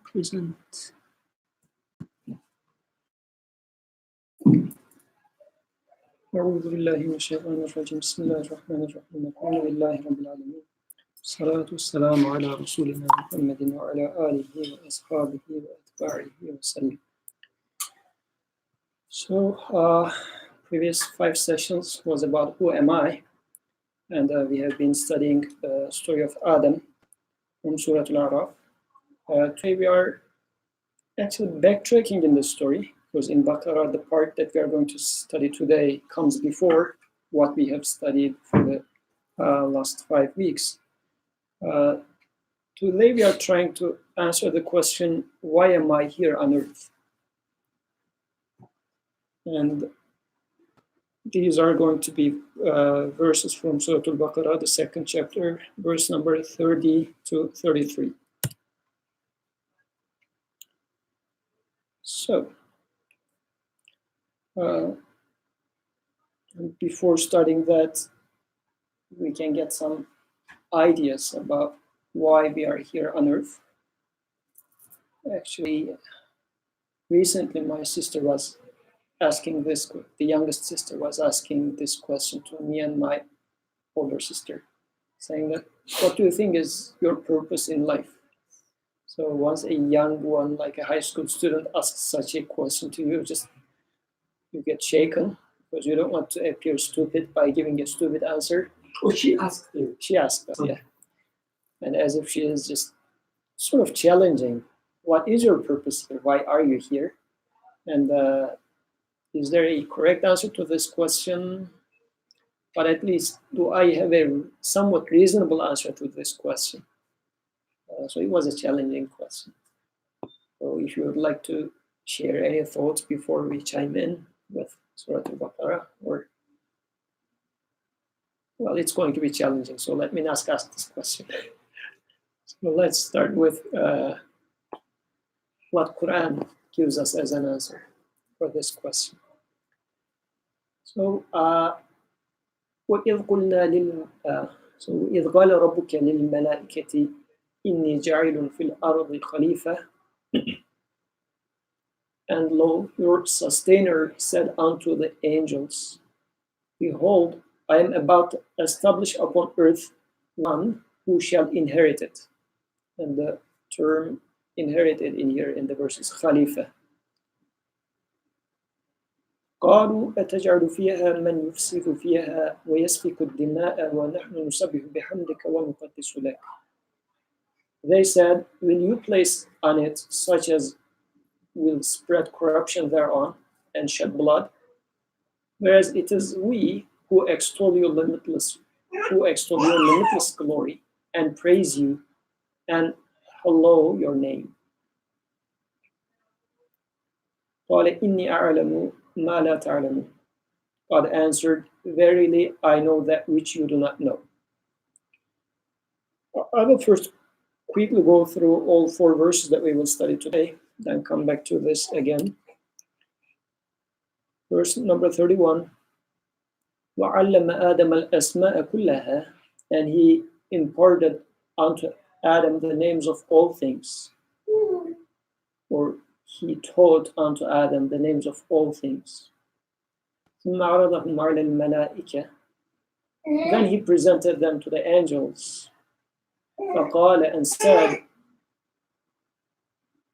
present. أعوذ بالله من الشيطان الرجيم بسم الله الرحمن الرحيم الحمد لله رب العالمين الصلاة والسلام على رسولنا محمد وعلى آله وأصحابه وأتباعه وسلم. So previous 5 sessions was about who am I, and we have been studying the story of Adam from Surah Al-A'raf. Today we are actually backtracking in the story, because in Baqarah the part that we are going to study today comes before what we have studied for the last 5 weeks. Today we are trying to answer the question, why am I here on earth? And these are going to be verses from Surah Al-Baqarah, the 2nd chapter, verse number 30 to 33. So, before starting that, we can get some ideas about why we are here on earth. Actually, recently my sister was asking this, the youngest sister was asking this question to me and my older sister, saying that, what do you think is your purpose in life? So once a young one, like a high school student, asks such a question to you, you get shaken, because you don't want to appear stupid by giving a stupid answer. Oh, she asked you. She asked us, yeah. And as if she is just sort of challenging, what is your purpose here? Why are you here? And is there a correct answer to this question? But at least, do I have a somewhat reasonable answer to this question? So it was a challenging question. So if you would like to share any thoughts before we chime in with Surah Al-Baqarah, or, well, it's going to be challenging, so let me not ask this question. So let's start with what Qur'an gives us as an answer for this question. So, وَإِذْ قَالَ رَبُّكَ لِلْمَلَائِكَةِ إِنِّي جَاعِلٌ فِي الْأَرْضِ خَلِيفَةً. And lo, your sustainer said unto the angels, behold, I am about to establish upon earth one who shall inherit it. And the term inherited in here in the verse is Khalifa. قالوا أتجعل فيها من يفسد فيها ويسفك الدماء ونحن نسبح بحمدك ونقدس لك. They said, will you place on it such as will spread corruption thereon and shed blood? Whereas it is we who extol your limitless glory and praise you and hallow your name. قال إني أعلم ما لا تعلمون. God answered, verily I know that which you do not know. I will first quickly go through all 4 verses that we will study today, then come back to this again. Verse number 31. وَعَلَّمَ آدَمَ الْأَسْمَاءَ كُلَّهَا. And he imparted unto Adam the names of all things. Or he taught unto Adam the names of all things. ثُمَّ عَرَضَهُمْ عَلَى الْمَلَائِكَةِ. Then he presented them to the angels. فَقَالَ, and said,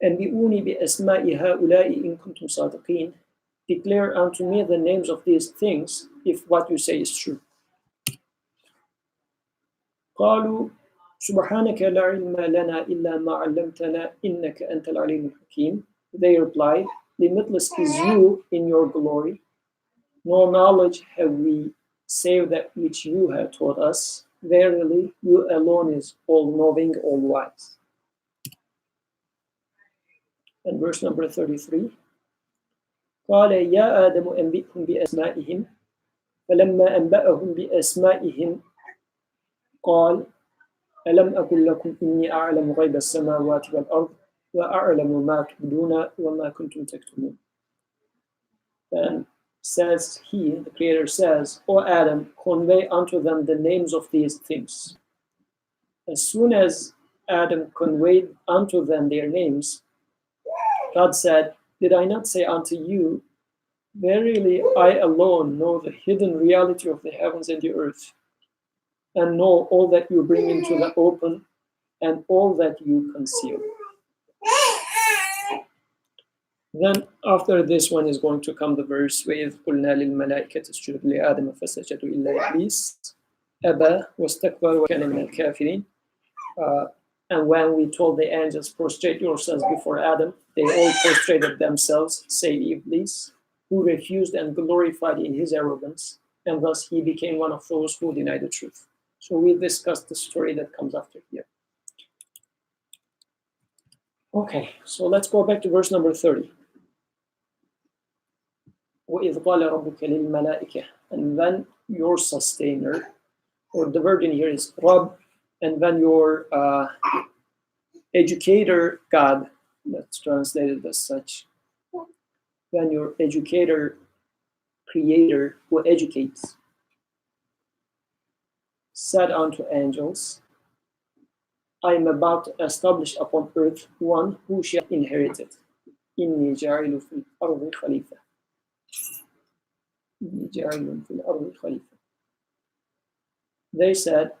أَنْبِئُونِي بِأَسْمَاءِ هَؤُلَاءِ إِن كُنْتُمْ صَادِقِينَ. Declare unto me the names of these things, if what you say is true. قالوا سبحانك لا علم لنا إلا ما علمتنا إنك أنت العليم الحكيم. They replied, limitless is you in your glory. No knowledge have we save that which you have taught us. Verily, you alone is all-knowing, all-wise. And verse number 33. قال يا آدم أنبئهم بأسمائهم فلما أنبأهم بأسمائهم قال ألم أقل لكم إني أعلم غيب السماوات والأرض وأعلم ما تبدون وما كنتم تكتمون. And says he, the Creator says, O Adam, convey unto them the names of these things. As soon as Adam conveyed unto them their names, God said, did I not say unto you, verily I alone know the hidden reality of the heavens and the earth, and know all that you bring into the open and all that you conceal. Then after this one is going to come the verse وَإِذْ قُلْنَا لِلْمَلَائِكَةِ اسْجُدُوا لِآدَمَ فَسَجَدُوا إِلَّا إِبْلِيسَ أَبَى وَاسْتَكْبَرَ وَكَانَ مِنَ الْكَافِرِينَ. And when we told the angels, prostrate yourselves before Adam, they all prostrated themselves, save Iblis, who refused and glorified in his arrogance, and thus he became one of those who deny the truth. So we discussed the story that comes after here. Okay, so let's go back to verse number 30. وَإِذْ قَالَ رَبُّكَ لِلْمَلَائِكَةِ. And then your sustainer, or the word in here is Rabb, and then your educator, God, that's translated as such. Then your educator, creator, who educates, said unto angels, I am about to establish upon earth one who shall inherit it. إِنِّي جَاعِلُ فِي الْأَرْضِ خَلِيفَةً. إِنِّي جَاعِلٌ فِي الْأَرْضِ خَلِيفَةً. They said,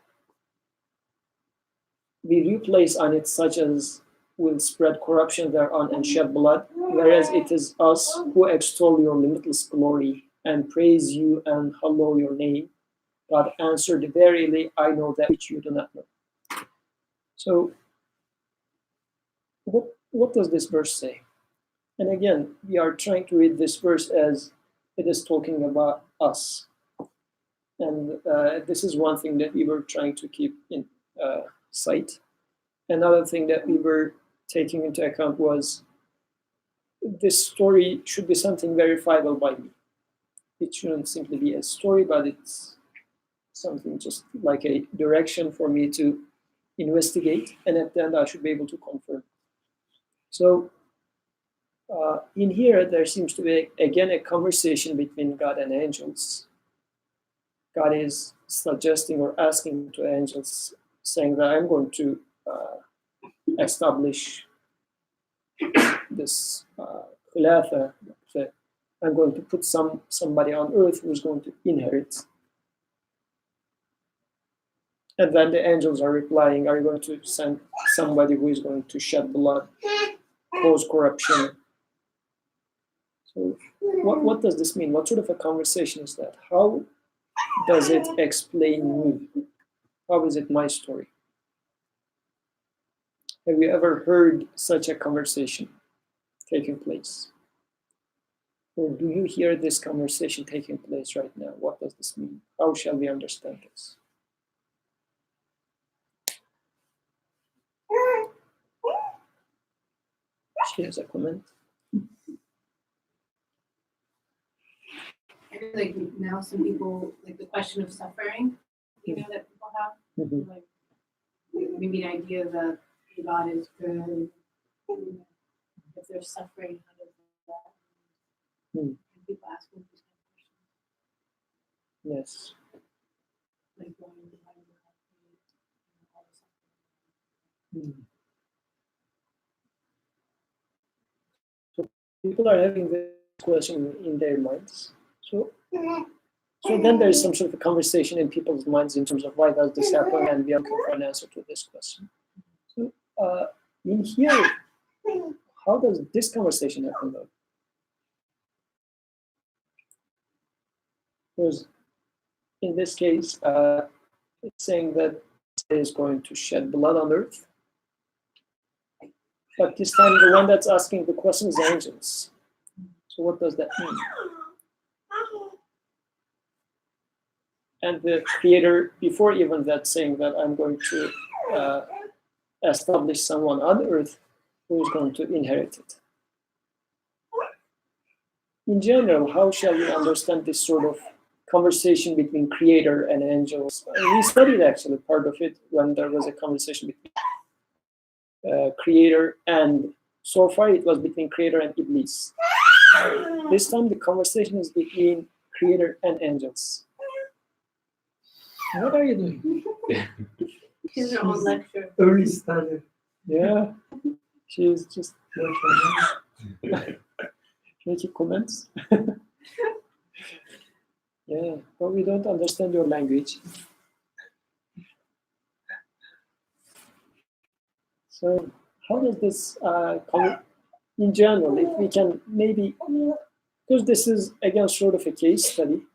will you place on it such as will spread corruption thereon and shed blood, whereas it is us who extol your limitless glory and praise you and hallow your name? God answered, verily I know that which you do not know. So what does this verse say? And again, we are trying to read this verse as it is talking about us. And this is one thing that we were trying to keep in sight. Another thing that we were taking into account was this story should be something verifiable by me. It shouldn't simply be a story, but it's something just like a direction for me to investigate, and at the end I should be able to confirm. So in here, there seems to be, again, a conversation between God and angels. God is suggesting or asking to angels, saying that I'm going to establish this khilafah. I'm going to put somebody on earth who's going to inherit. And then the angels are replying, are you going to send somebody who is going to shed blood, cause corruption? So what does this mean? What sort of a conversation is that? How does it explain me? How is it my story? Have you ever heard such a conversation taking place? Or do you hear this conversation taking place right now? What does this mean? How shall we understand this? She has a comment. Like now some people, like the question of suffering, you know, that people have, like maybe an idea that God is good. If there's suffering, how does that? And people ask me these kind of questions. Yes. Like why do I all the suffering? So people are having this question in their minds. So then there is some sort of a conversation in people's minds in terms of why does this happen, and we are looking for an answer to this question. So in here, how does this conversation happen though? Because in this case, it's saying that it is going to shed blood on earth. But this time, the one that's asking the question is angels. So what does that mean? And the creator, before even that, saying that I'm going to establish someone on earth who is going to inherit it. In general, how shall we understand this sort of conversation between creator and angels? We studied actually part of it when there was a conversation between creator, and so far it was between creator and Iblis. This time the conversation is between creator and angels. What are you doing? She's her own lecture. Early starter. Yeah, she's just making comments. Yeah, but we don't understand your language. So how does this come in general? If we can maybe, because this is again sort of a case study.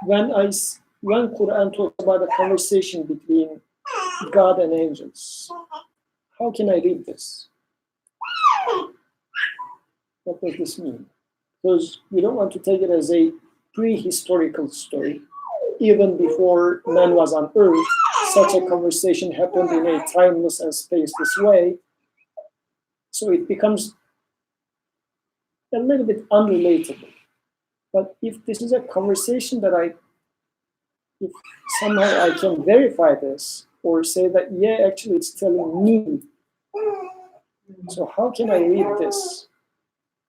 When Quran talks about a conversation between God and angels, how can I read this? What does this mean? Because we don't want to take it as a prehistorical story. Even before man was on earth, such a conversation happened in a timeless and spaceless way. So it becomes a little bit unrelatable. But if this is a conversation that if somehow I can verify this or say that, yeah, actually it's telling me. So how can I read this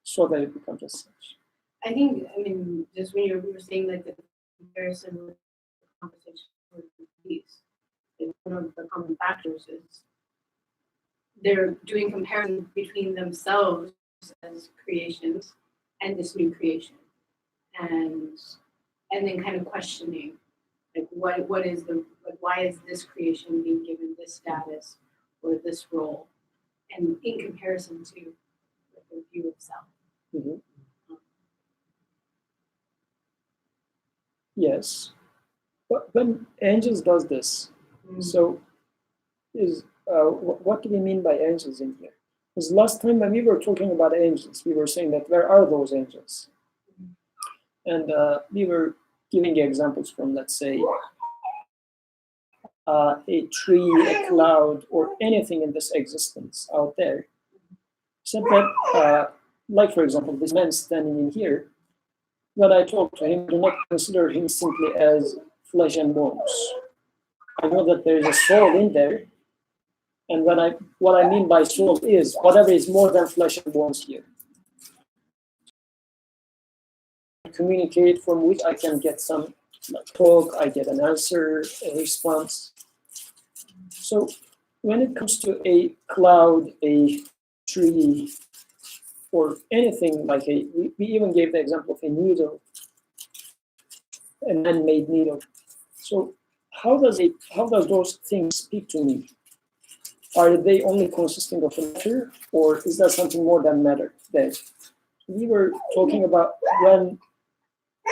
so that it becomes as such? I think, just when you were saying like the comparison with the conversation with these, one of the common factors is they're doing comparison between themselves as creations and this new creation, and then kind of questioning like what is why is this creation being given this status or this role, and in comparison to like, the view of self. Mm-hmm. Yes, but when angels does this, so is what do we mean by angels in here? Because last time when we were talking about angels, we were saying that where are those angels? And we were giving examples from, let's say, a tree, a cloud, or anything in this existence out there. Except that, like for example, this man standing in here, when I talk to him, I do not consider him simply as flesh and bones. I know that there is a soul in there, and what I mean by soul is whatever is more than flesh and bones here. Communicate from which I can get some talk, I get an answer, a response. So when it comes to a cloud, a tree, or anything like we even gave the example of a needle, a man-made needle. So how does those things speak to me? Are they only consisting of matter, or is there something more than matter there? We were talking about when,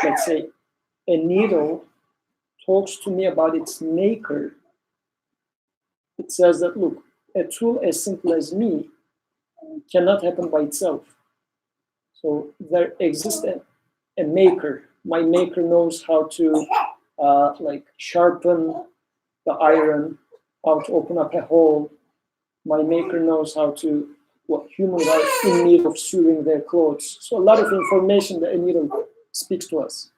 let's say, a needle talks to me about its maker. It says that, look, a tool as simple as me cannot happen by itself. So there exists a maker. My maker knows how to sharpen the iron, how to open up a hole. My maker knows how to, humans are in need of sewing their clothes. So a lot of information that a needle speaks to us.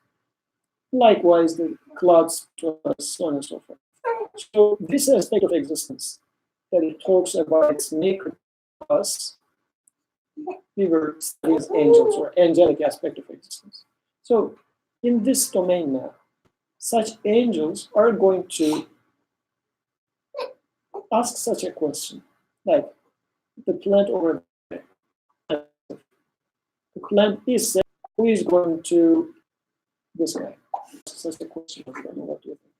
Likewise, the clouds to us, so on and so forth. So this aspect of existence, that it talks about its maker to us, we were studying angels or angelic aspect of existence. So in this domain now, such angels are going to ask such a question, like the plant over there. The plant is said, who is going to this guy? Such a question. What do you think?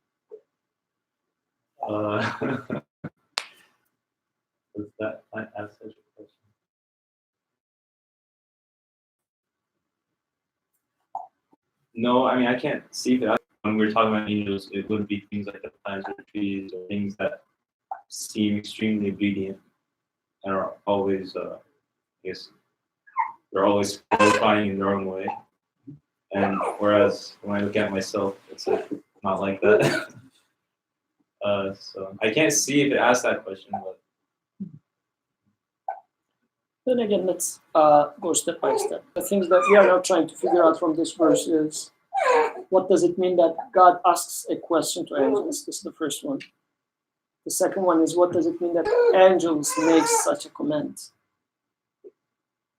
Does that ask such a question? No, I can't see that. When we're talking about angels, it would be things like the plants or trees or things that seem extremely obedient and are always, they're always qualifying in their own way. And whereas when I look at myself, it's not like that. So I can't see if it asks that question, but. Then again, let's go step by step. The things that we are now trying to figure out from this verse is, what does it mean that God asks a question to angels? This is the first one. The second one is, what does it mean that angels make such a command?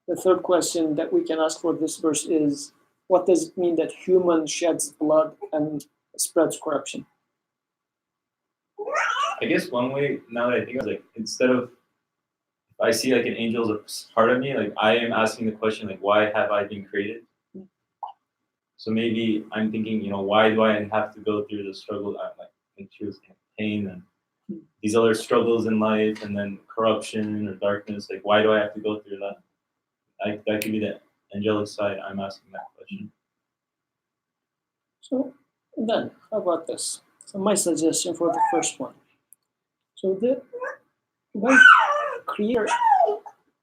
The third question that we can ask for this verse is, what does it mean that human sheds blood and spreads corruption? I guess one way, now that I think of it, like, instead of, if I see like an angel as a part of me, like I am asking the question, like, why have I been created? So maybe I'm thinking, why do I have to go through the struggle? Like she was in pain and these other struggles in life, and then corruption or darkness. Like, why do I have to go through that? That could be the angelic side. I'm asking that question. So then, how about this? So my suggestion for the first one. So when Creator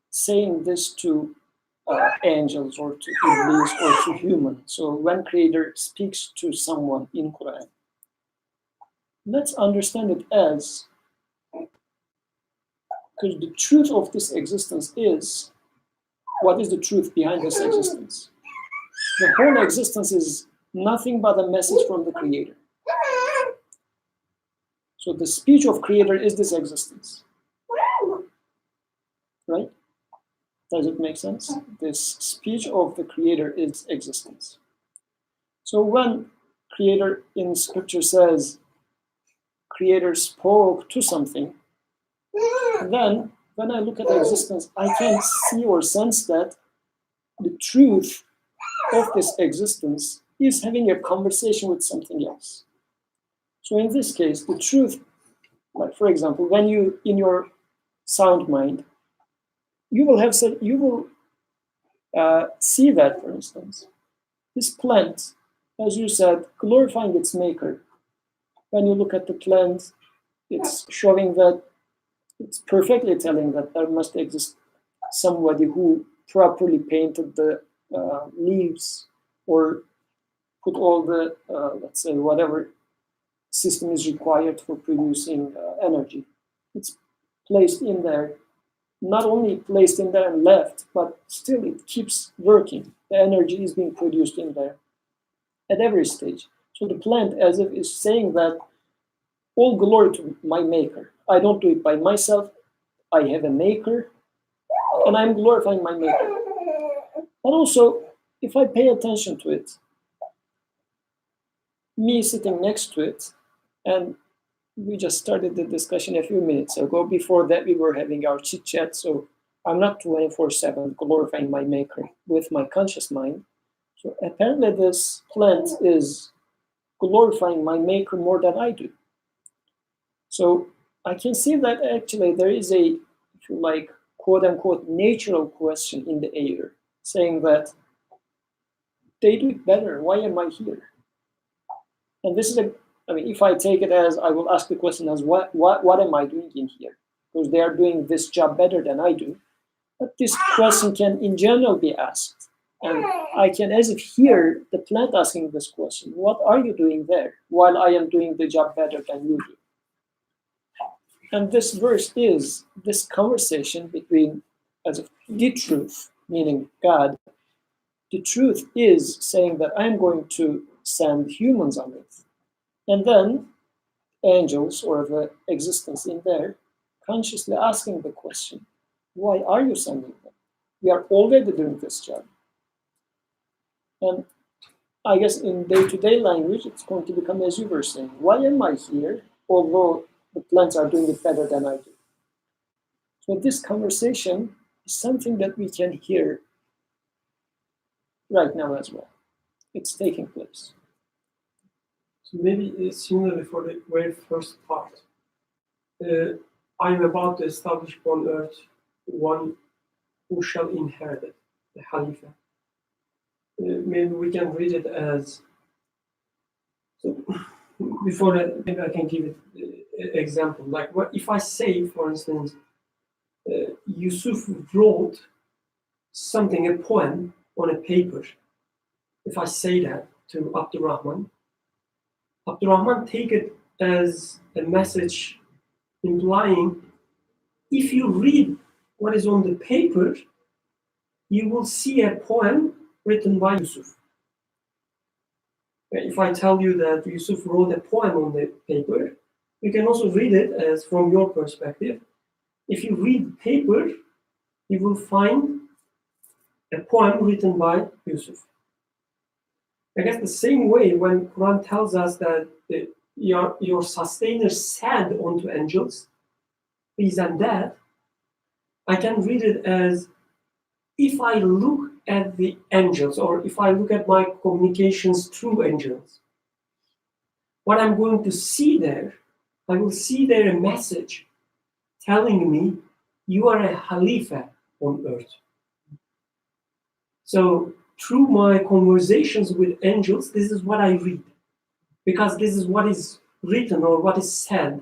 saying this to angels or to Iblis or to human. So when Creator speaks to someone in Quran, let's understand it as, because the truth of this existence is, what is the truth behind this existence? The whole existence is nothing but a message from the Creator. So the speech of Creator is this existence. Right? Does it make sense? This speech of the Creator is existence. So when Creator in Scripture says, Creator spoke to something, then when I look at existence, I can see or sense that the truth of this existence is having a conversation with something else. So in this case, the truth, like for example, when you, in your sound mind, you will see that, for instance, this plant, as you said, glorifying its maker. When you look at the plant, it's showing that, it's perfectly telling that there must exist somebody who properly painted the leaves or put all the, let's say, whatever system is required for producing energy. It's placed in there, not only placed in there and left, but still it keeps working. The energy is being produced in there at every stage. So the plant, as if, is saying that all glory to my maker. I don't do it by myself. I have a maker, and I'm glorifying my maker. But also, if I pay attention to it, me sitting next to it, and we just started the discussion a few minutes ago. Before that, we were having our chit chat. So I'm not 24/7 glorifying my maker with my conscious mind. So apparently, this plant is glorifying my maker more than I do. So I can see that actually there is a, if you like, quote unquote, natural question in the air, saying that they do it better. Why am I here? And this is if I take it as, I will ask the question as, what am I doing in here? Because they are doing this job better than I do. But this question can in general be asked. And I can as if hear the plant asking this question, what are you doing there while I am doing the job better than you do? And this verse is this conversation between, as if the truth, meaning God, the truth is saying that I'm going to send humans on it. And then angels, or the existence in there, consciously asking the question, why are you sending them? We are already doing this job. And I guess in day-to-day language, it's going to become, as you were saying, why am I here, although the plants are doing it better than I do? So this conversation is something that we can hear right now as well. It's taking place. So maybe similarly for the very first part, I'm about to establish upon earth one who shall inherit it, the Khalifa. Maybe we can read it as, so before that, maybe I can give it an example. Like if I say, for instance, Yusuf wrote something, a poem on a paper. If I say that to Abdurrahman take it as a message implying, if you read what is on the paper, you will see a poem written by Yusuf. If I tell you that Yusuf wrote a poem on the paper, you can also read it as from your perspective. If you read the paper, you will find a poem written by Yusuf. I guess the same way when Quran tells us that your sustainer said unto angels, this and that, I can read it as, if I look at the angels, or if I look at my communications through angels, what I'm going to see there, I will see there a message telling me you are a Khalifa on earth. So through my conversations with angels, this is what I read, because this is what is written or what is said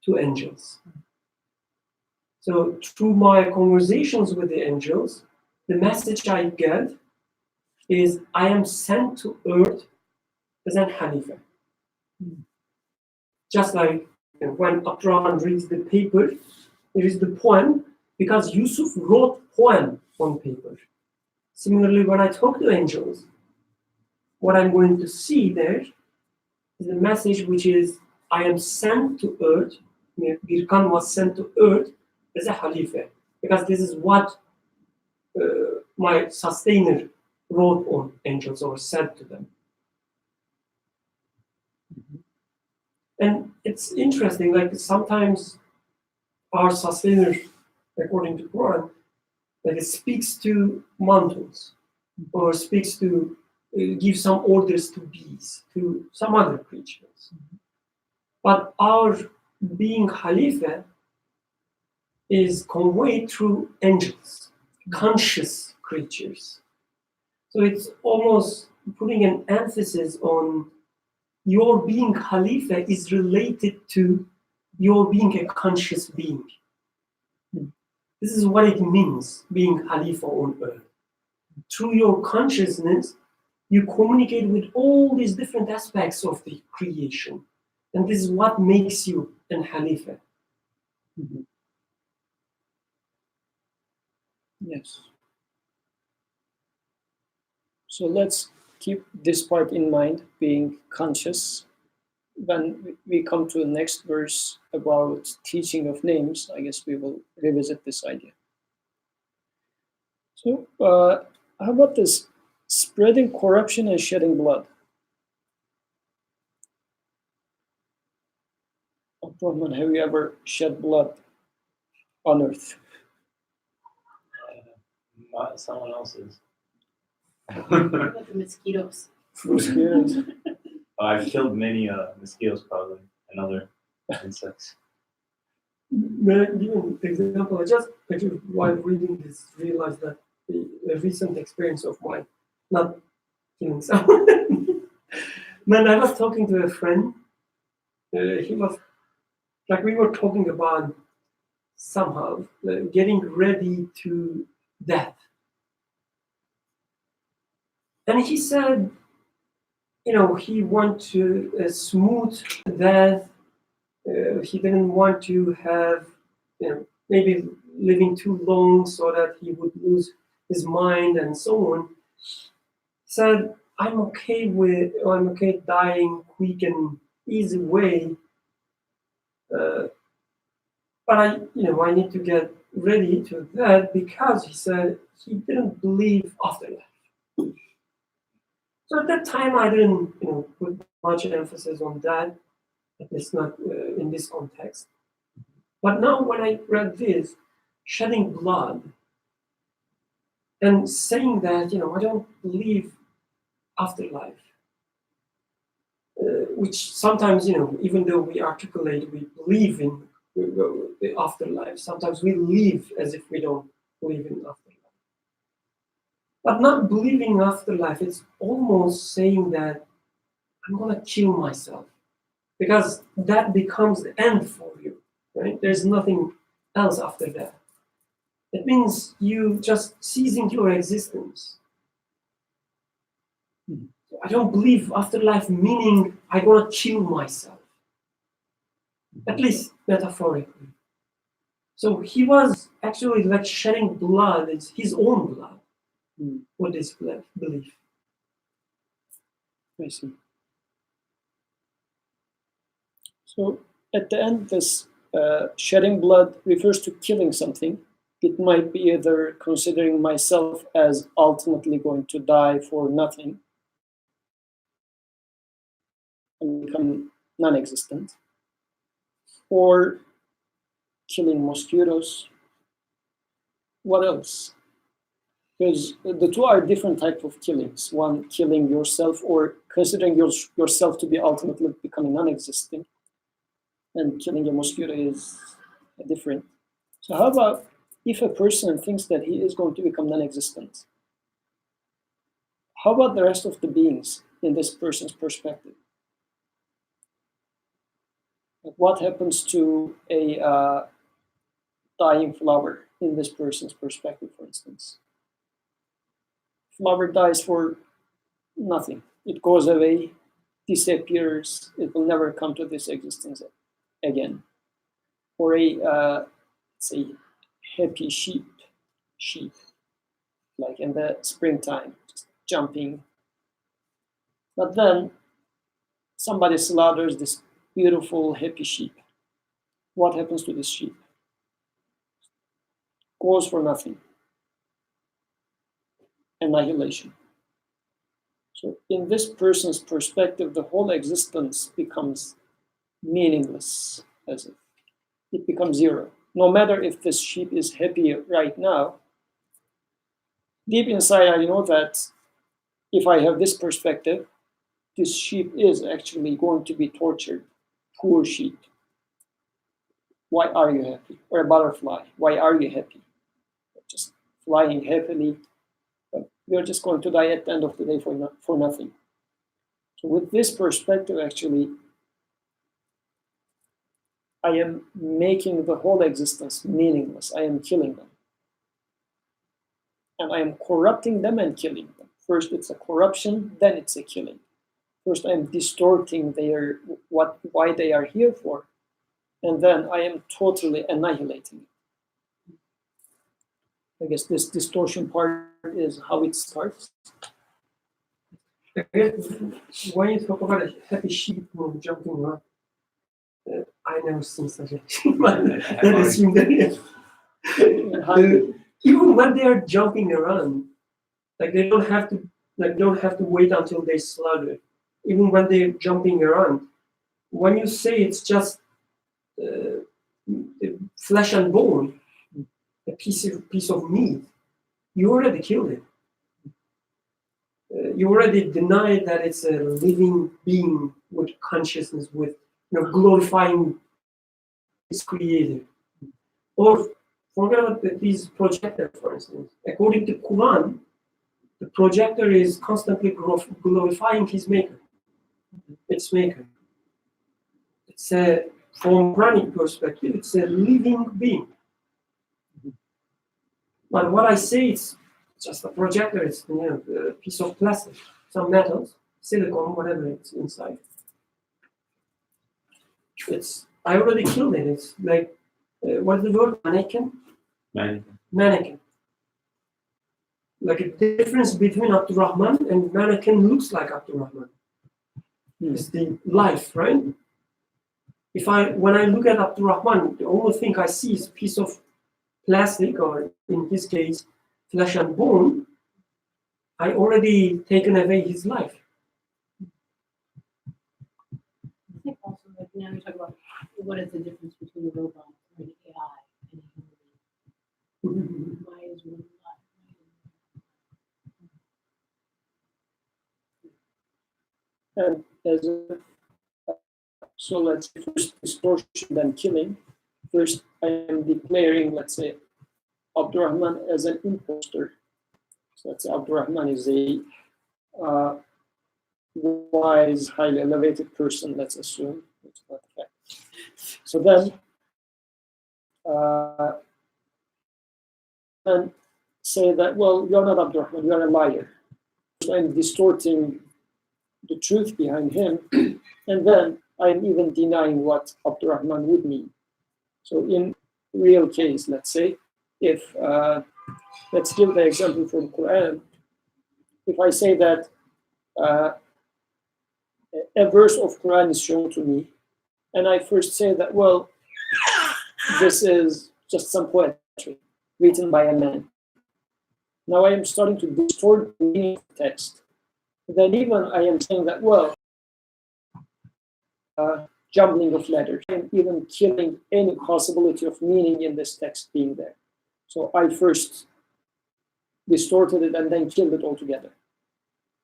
to angels. So through my conversations with the angels, the message I get is I am sent to earth as an Khalifa. Just like when Abdurrahman reads the paper, there is the poem, because Yusuf wrote poem on paper. Similarly, when I talk to angels, what I'm going to see there is the message which is, I am sent to earth. Birkan was sent to earth as a Khalifa, because this is what my sustainer wrote on angels or said to them. And it's interesting, like sometimes our sustainer, according to Qur'an, like it speaks to mountains, or speaks to give some orders to bees, to some other creatures. But our being Khalifa is conveyed through angels, conscious creatures. So it's almost putting an emphasis on your being Khalifa is related to your being a conscious being. This is what it means, being Khalifa on earth. Through your consciousness, you communicate with all these different aspects of the creation. And this is what makes you an Khalifa. Yes. So let's keep this part in mind, being conscious. When we come to the next verse about teaching of names, I guess we will revisit this idea. So, how about this? Spreading corruption and shedding blood. Abdurrahman, have you ever shed blood on earth? Not someone else's. What about the mosquitoes? Mosquitoes. I've killed many mosquitoes probably and other insects. May I give an example? I just actually, while reading this, realized that a recent experience of mine, not killing someone. When I was talking to a friend, he was like, we were talking about somehow getting ready to death. And he said, he wanted a smooth death. He didn't want to have, maybe living too long so that he would lose his mind and so on. He said, I'm okay dying quick and easy way. But I need to get ready to that, because he said he didn't believe afterlife. So at that time, I didn't, put much emphasis on that, at least not in this context. But now when I read this, shedding blood, and saying that, I don't believe afterlife, which sometimes, even though we articulate, we believe in the afterlife, sometimes we live as if we don't believe in afterlife. But not believing in afterlife, it's almost saying that I'm going to kill myself, because that becomes the end for you, right? There's nothing else after that. It means you just ceasing your existence. I don't believe afterlife, meaning I'm going to kill myself, at least metaphorically. So he was actually like shedding blood, it's his own blood, with this belief. I see. So at the end, this shedding blood refers to killing something. It might be either considering myself as ultimately going to die for nothing and become non-existent, or killing mosquitoes. What else? Because the two are different types of killings. One, killing yourself or considering yourself to be ultimately becoming non-existent, and killing a mosquito is different. So how about if a person thinks that he is going to become non-existent? How about the rest of the beings in this person's perspective? Like what happens to a dying flower in this person's perspective, for instance? Flower dies for nothing. It goes away, disappears. It will never come to this existence again. Or a say happy sheep, like in the springtime, just jumping. But then somebody slaughters this beautiful happy sheep. What happens to this sheep? Goes for nothing. Annihilation. So in this person's perspective, the whole existence becomes meaningless, as if it becomes zero. No matter if this sheep is happy right now, deep inside I know that if I have this perspective, this sheep is actually going to be tortured. Poor sheep. Why are you happy? Or a butterfly, why are you happy? Just flying happily, but you're just going to die at the end of the day for nothing. So with this perspective, actually, I am making the whole existence meaningless. I am killing them. And I am corrupting them and killing them. First it's a corruption, then it's a killing. First I am distorting why they are here for, and then I am totally annihilating it. I guess this distortion part is how it starts. When you talk about a happy sheep jumping around, I never seen such a sheep. That assume that even when they are jumping around, like they don't have to wait until they slaughter. Even when they're jumping around, when you say it's just flesh and bone, a piece of meat, you already killed it. You already denied that it's a living being with consciousness, with glorifying its creator. Or forget about these projector, for instance. According to Qur'an, the projector is constantly glorifying his maker, its maker. It's from Quranic perspective, it's a living being. But what I say, it's just a projector. It's a piece of plastic, some metals, silicone, whatever it's inside. I already killed it. It's like what's the word? Mannequin. Mannequin. Like a difference between Abdurrahman and mannequin looks like Abdurrahman. It's the life, right? When I look at Abdurrahman, the only thing I see is a piece of plastic, or in his case, flesh and bone. I already taken away his life. I think also, like now we talk about what is the difference between a robot or an AI and a human being. Why is one And so let's say first distortion, then killing. First, I am declaring, let's say, Abdurrahman as an imposter. So let's say Abdurrahman is a wise, highly elevated person, let's assume. It's not a fact. So then, and say that, well, you're not Abdurrahman, you're a liar. So I'm distorting the truth behind him, and then I'm even denying what Abdurrahman would mean. So in real case, let's say, if, let's give the example from Qur'an. If I say that a verse of Qur'an is shown to me, and I first say that, well, this is just some poetry written by a man. Now I am starting to distort the meaning of the text. Then even I am saying that, well, jumbling of letters, and even killing any possibility of meaning in this text being there. So I first distorted it and then killed it altogether.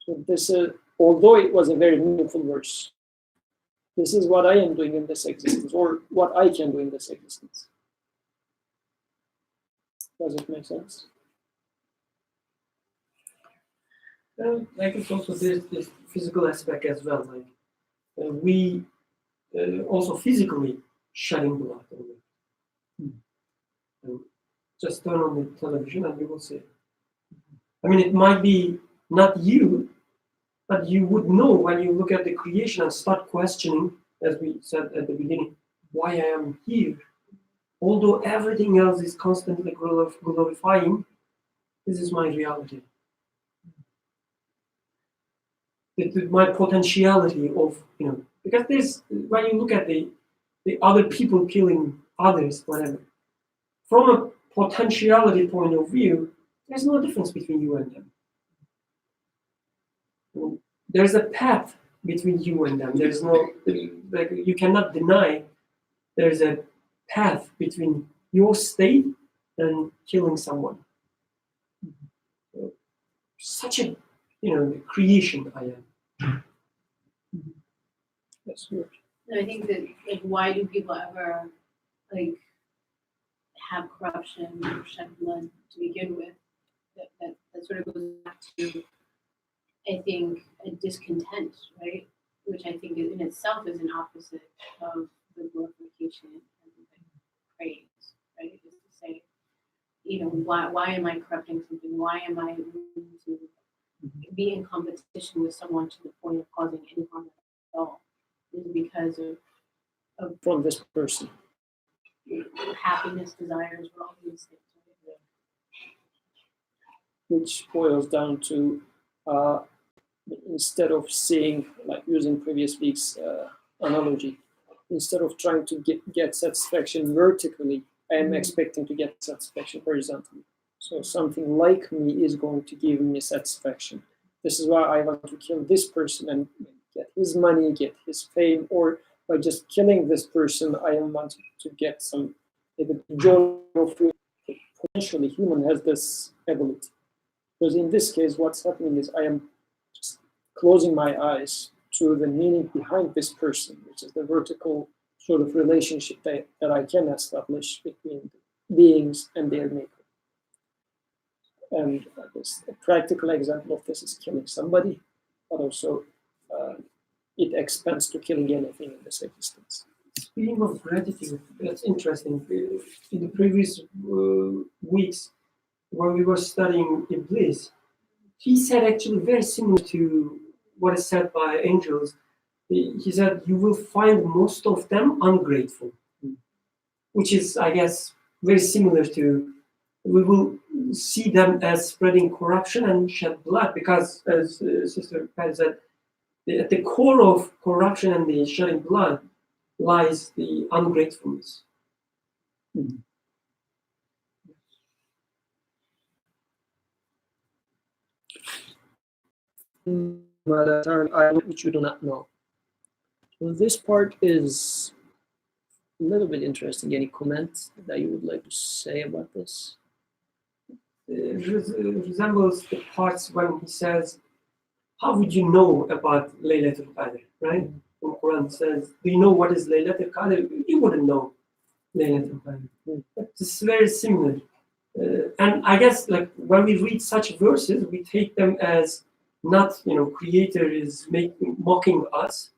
So this is, although it was a very meaningful verse, this is what I am doing in this existence, or what I can do in this existence. Does it make sense? Like it's also there's this physical aspect as well. Like we also physically shedding blood. Just turn on the television and you will see it. I mean, it might be not you, but you would know when you look at the creation and start questioning, as we said at the beginning, why I am here. Although everything else is constantly glorifying, this is my reality. My potentiality of, because there's, when you look at the other people killing others, whatever, from a potentiality point of view, there's no difference between you and them. There's a path between you and them. There's no, like, you cannot deny there's a path between your state and killing someone. Such a, the creation I am. That's good. I think that, like, why do people ever, like, have corruption or shed blood to begin with? That sort of goes back to, I think, a discontent, right? Which I think in itself is an opposite of the glorification and the praise, right? Is to say, why am I corrupting something? Why am I willing to be in competition with someone to the point of causing any harm at all? Is because of From this person. happiness, desires, all these things. Right? Which boils down to instead of seeing, like using previous week's analogy, instead of trying to get satisfaction vertically, I am expecting to get satisfaction horizontally. So something like me is going to give me satisfaction. This is why I want to kill this person and get his money, get his fame, or by just killing this person, I am wanting to get some joy of freedom. Potentially, human has this ability. Because in this case, what's happening is I am just closing my eyes to the meaning behind this person, which is the vertical sort of relationship that I can establish between beings and their maker. And a practical example of this is killing somebody, but also it expands to killing anything in this existence. Speaking of gratitude, that's interesting. In the previous weeks, when we were studying Iblis, he said actually very similar to what is said by angels. He said, you will find most of them ungrateful, which is, I guess, very similar to, we will see them as spreading corruption and shed blood, because, as Sister Pat said, at the core of corruption and the shedding blood lies the ungratefulness. Which you do not know. So this part is a little bit interesting. Any comments that you would like to say about this? Resembles the parts when he says, how would you know about Laylatul Qadr, right? The Qur'an says, do you know what is Laylatul Qadr? You wouldn't know Laylatul Qadr. But it's very similar. And I guess, like, when we read such verses, we take them as not, Creator is mocking us,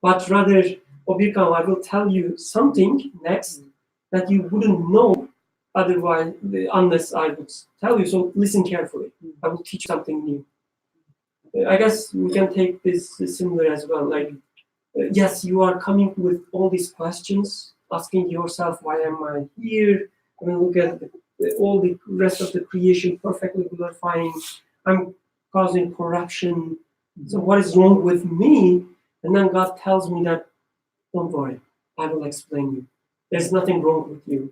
but rather, Obirkan, I will tell you something next that you wouldn't know otherwise, unless I would tell you. So listen carefully. I will teach you something new. I guess we can take this similar as well. Like, yes, you are coming with all these questions, asking yourself, why am I here? I mean, look at all the rest of the creation perfectly glorifying. I'm causing corruption. So what is wrong with me? And then God tells me that, don't worry, I will explain you. There's nothing wrong with you.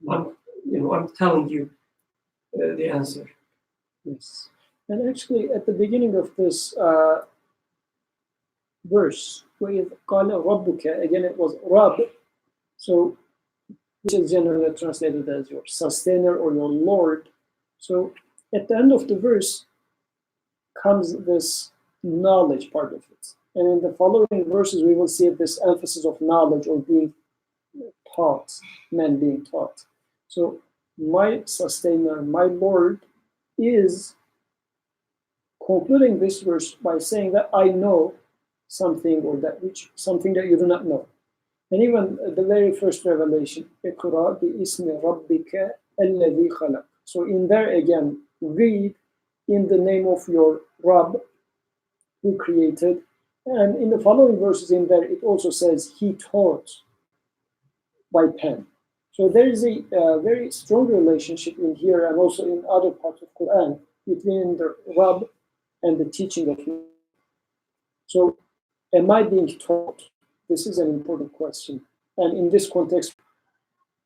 I'm telling you the answer. Yes. And actually, at the beginning of this verse, وَإِذْ قَالَ رَبُّكَ, again it was Rab, so which is generally translated as your sustainer or your Lord. So at the end of the verse comes this knowledge part of it. And in the following verses, we will see this emphasis of knowledge or being taught, men being taught. So my sustainer, my Lord, is concluding this verse by saying that I know something or that which something that you do not know. And even the very first revelation, اقرأ باسم ربك الذي خلق. So in there again, read in the name of your Rabb who created. And in the following verses in there, it also says he taught by pen. So there is a very strong relationship in here and also in other parts of Quran between the Rabb and the teaching of him. So am I being taught? This is an important question. And in this context,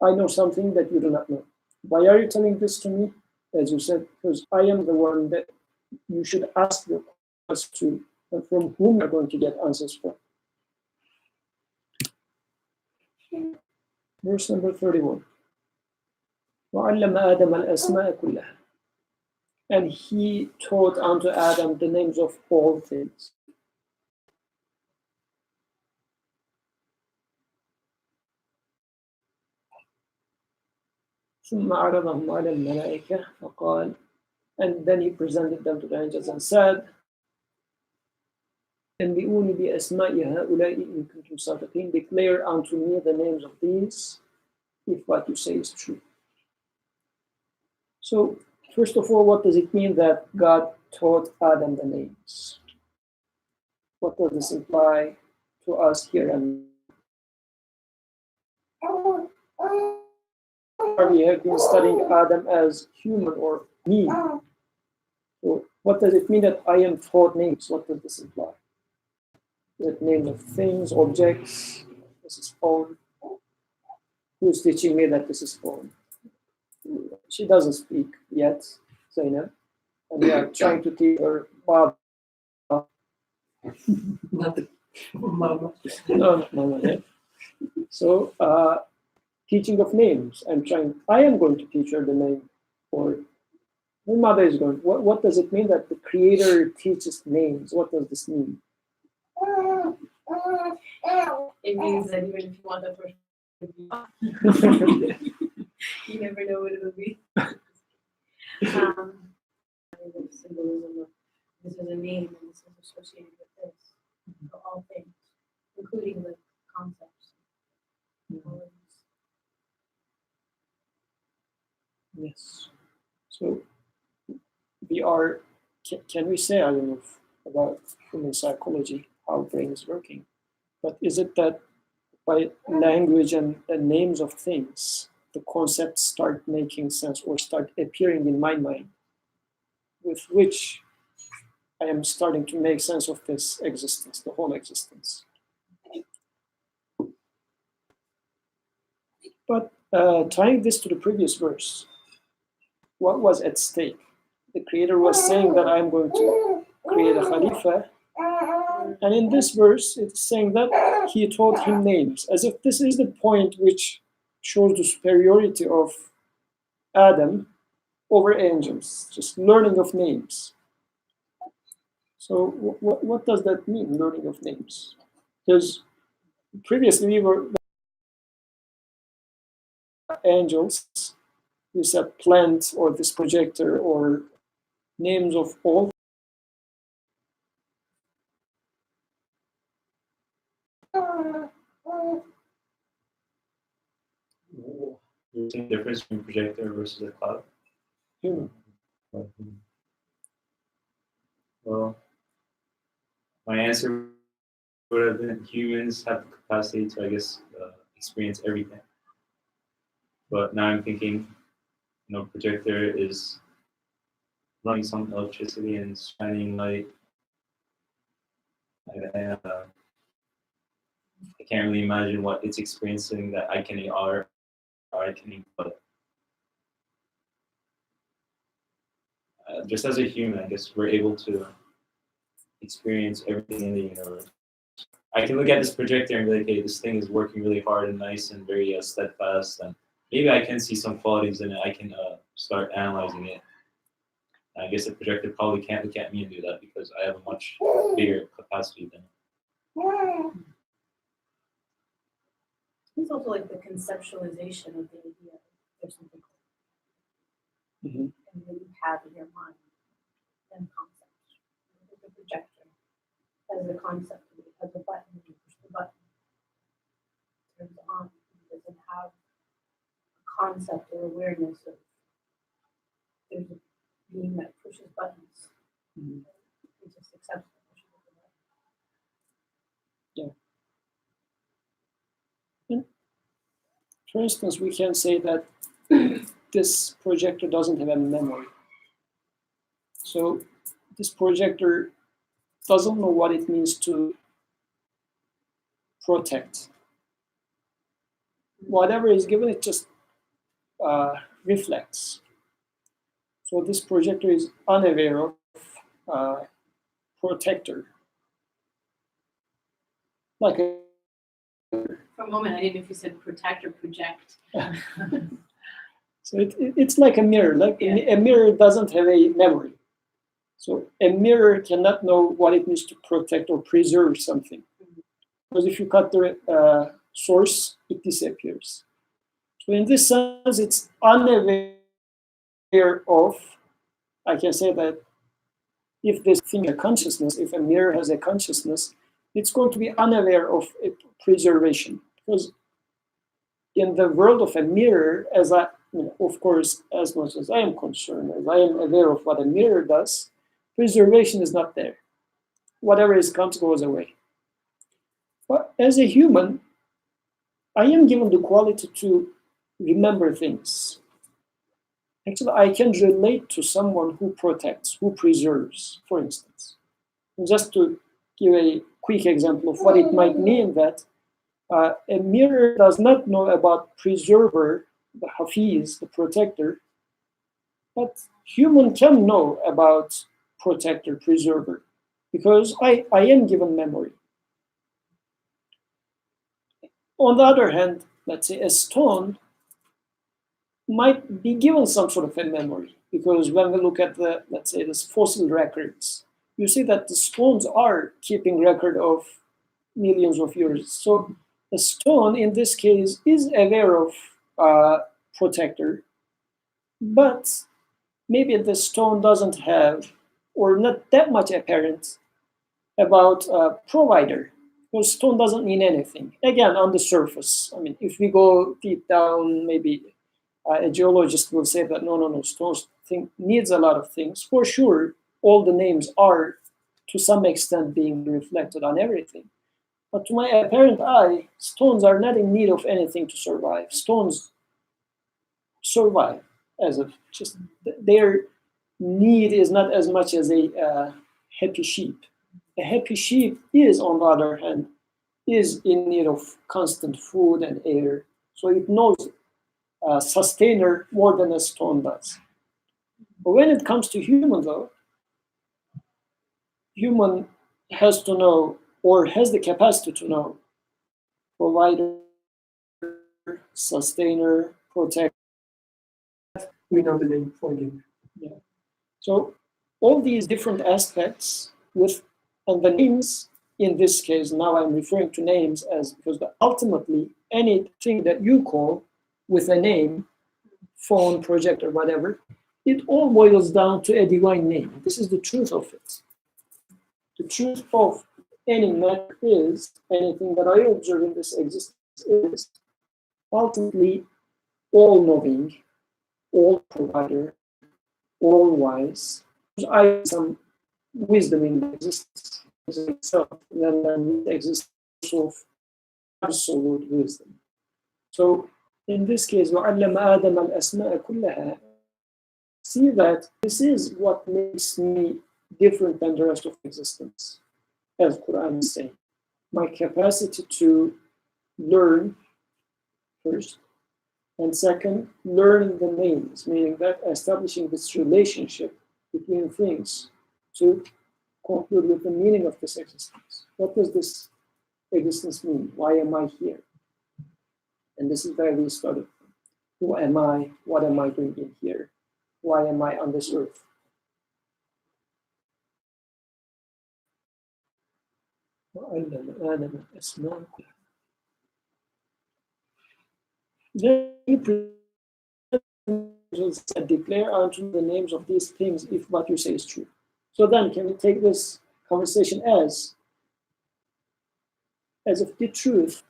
I know something that you do not know. Why are you telling this to me? As you said, because I am the one that you should ask the question to, and from whom you're going to get answers from. Verse number 31. وَعَلَّمَ آدَمَ الْأَسْمَاءَ كُلَّهَا. And he taught unto Adam the names of all things. ثم عرضهم على الملائكة فقال, and then he presented them to the angels and said, أنبئوني بأسماء هؤلاء إن كنتم صادقين. Declare unto me the names of these, if what you say is true. So, first of all, what does it mean that God taught Adam the names? What does this imply to us here and now? We have been studying Adam as human or me. So what does it mean that I am taught names? What does this imply? That names of things, objects, this is phone. Who's teaching me that this is phone? She doesn't speak yet, Zainab. And we are trying to teach her Bob. Not the mama. No, yet. So teaching of names. I am going to teach her the name, or her mother is going. What does it mean that the Creator teaches names? What does this mean? It means that even if you want that person to be you never know what it'll be. The symbolism of this is a name and this is associated with this for all things, including the concepts. Yes. So we are. Can we say, I don't know about human psychology, how brain is working, but is it that by language and the names of things, the concepts start making sense or start appearing in my mind, with which I am starting to make sense of this existence, the whole existence. But tying this to the previous verse, what was at stake? The Creator was saying that I'm going to create a Khalifa. And in this verse, it's saying that he taught him names, as if this is the point which shows the superiority of Adam over angels, just learning of names. So what does that mean, learning of names? Because previously we were angels, we said plant or this projector or names of all. You see the difference between projector versus a cloud? Human. Well, my answer would have been humans have the capacity to, I guess, experience everything. But now I'm thinking, projector is running some electricity and shining light. I can't really imagine what it's experiencing that I can but just as a human, I guess we're able to experience everything in the universe. I can look at this projector and be like, hey, this thing is working really hard and nice and very steadfast, and maybe I can see some qualities in it. I can start analyzing it. I guess a projector probably can't look at me and do that because I have a much bigger capacity than it. It's also like the conceptualization of the idea. There's something and that you have in your mind and concept. The projector has a concept, it has a button, you push the button, it turns on. It doesn't have a concept or awareness of there's a being that pushes buttons. It just accepts the push of the button. Yeah. For instance, we can say that this projector doesn't have a memory. So this projector doesn't know what it means to protect. Whatever is given, it just reflects. So this projector is unaware of protector. Like a For a moment, I didn't know if you said protect or project. So it's like a mirror. Like a mirror doesn't have a memory. So a mirror cannot know what it means to protect or preserve something. Because if you cut the source, it disappears. So in this sense, it's unaware of, I can say that if this thing has a consciousness, if a mirror has a consciousness, it's going to be unaware of preservation. Because in the world of a mirror, as I, of course, as much as I am concerned, as I am aware of what a mirror does, preservation is not there. Whatever comes goes away. But as a human, I am given the quality to remember things. Actually, I can relate to someone who protects, who preserves, for instance. And just to give a quick example of what it might mean, that a mirror does not know about preserver, the hafiz, the protector, but human can know about protector, preserver, because I am given memory. On the other hand, let's say a stone might be given some sort of a memory, because when we look at the, let's say, this fossil records, you see that the stones are keeping record of millions of years. So a stone, in this case, is aware of protector, but maybe the stone doesn't have, or not that much apparent about provider, because stone doesn't mean anything. Again, on the surface. I mean, if we go deep down, maybe a geologist will say that no, stones needs a lot of things. For sure, all the names are to some extent being reflected on everything. But to my apparent eye, stones are not in need of anything to survive. Stones survive as of just their need is not as much as a happy sheep. A happy sheep is, on the other hand, is in need of constant food and air. So it knows sustainer more than a stone does. But when it comes to human, though, human has to know, or has the capacity to know, provider, sustainer, protector. We know the name forgive. Yeah. So all these different aspects and the names, in this case, now I'm referring to names as, because ultimately anything that you call with a name, phone, projector, whatever, it all boils down to a divine name. This is the truth of it. The truth of any matter is, anything that I observe in this existence is ultimately all-knowing, all-provider, all-wise. I have some wisdom in the existence itself, then the existence of absolute wisdom. So in this case, وَعَلَّمَ آدَمَ الْأَسْمَاءَ كُلَّهَا. See that this is what makes me different than the rest of existence, as Qur'an is saying. My capacity to learn first, and second, learning the names, meaning that establishing this relationship between things to conclude with the meaning of this existence. What does this existence mean? Why am I here? And this is where we started. Who am I? What am I doing in here? Why am I on this earth? Then you declare unto the names of these things if what you say is true. So then can we take this conversation as if the truth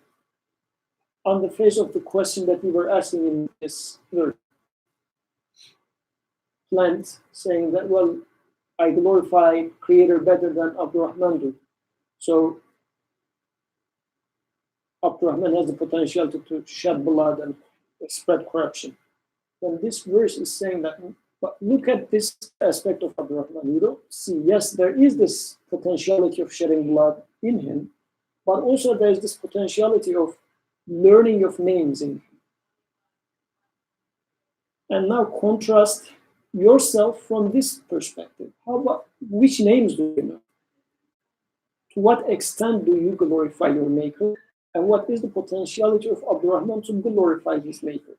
on the face of the question that we were asking in this verse? Plant saying that, well, I glorify Creator better than Abdurrahman do. So Abdurrahman has the potential to shed blood and spread corruption. When this verse is saying that, but look at this aspect of Abdurrahman. You don't see, yes, there is this potentiality of shedding blood in him, but also there's this potentiality of learning of names in him. And now contrast yourself from this perspective. How about which names do you know? To what extent do you glorify your maker? And what is the potentiality of Abdurrahman to glorify his maker?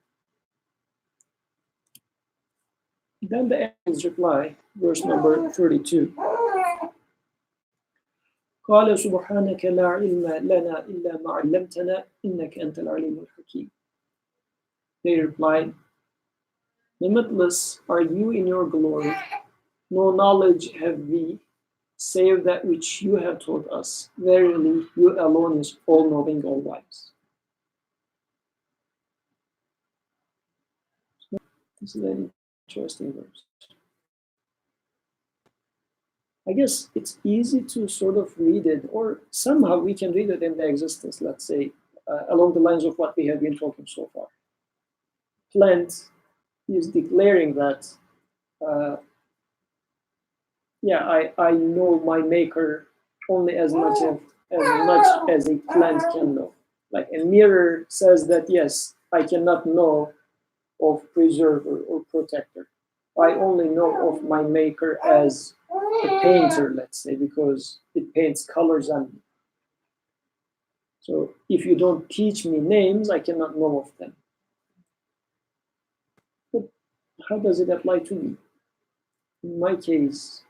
Then the angels reply, verse number 32. قال سبحانك لا علم لنا إلا ما علمتنا إنك أنت العليم الحكيم. They replied, limitless are you in your glory. No knowledge have we, save that which you have taught us. Verily, you alone is all-knowing, all-wise. This is an interesting verse. I guess it's easy to sort of read it, or somehow we can read it in the existence, let's say, along the lines of what we have been talking so far. Plant is declaring that, I know my maker only as much as a plant can know. Like a mirror says that, yes, I cannot know of preserver or protector. I only know of my maker as a painter, let's say, because it paints colors on me. So if you don't teach me names, I cannot know of them. But how does it apply to me? In my case,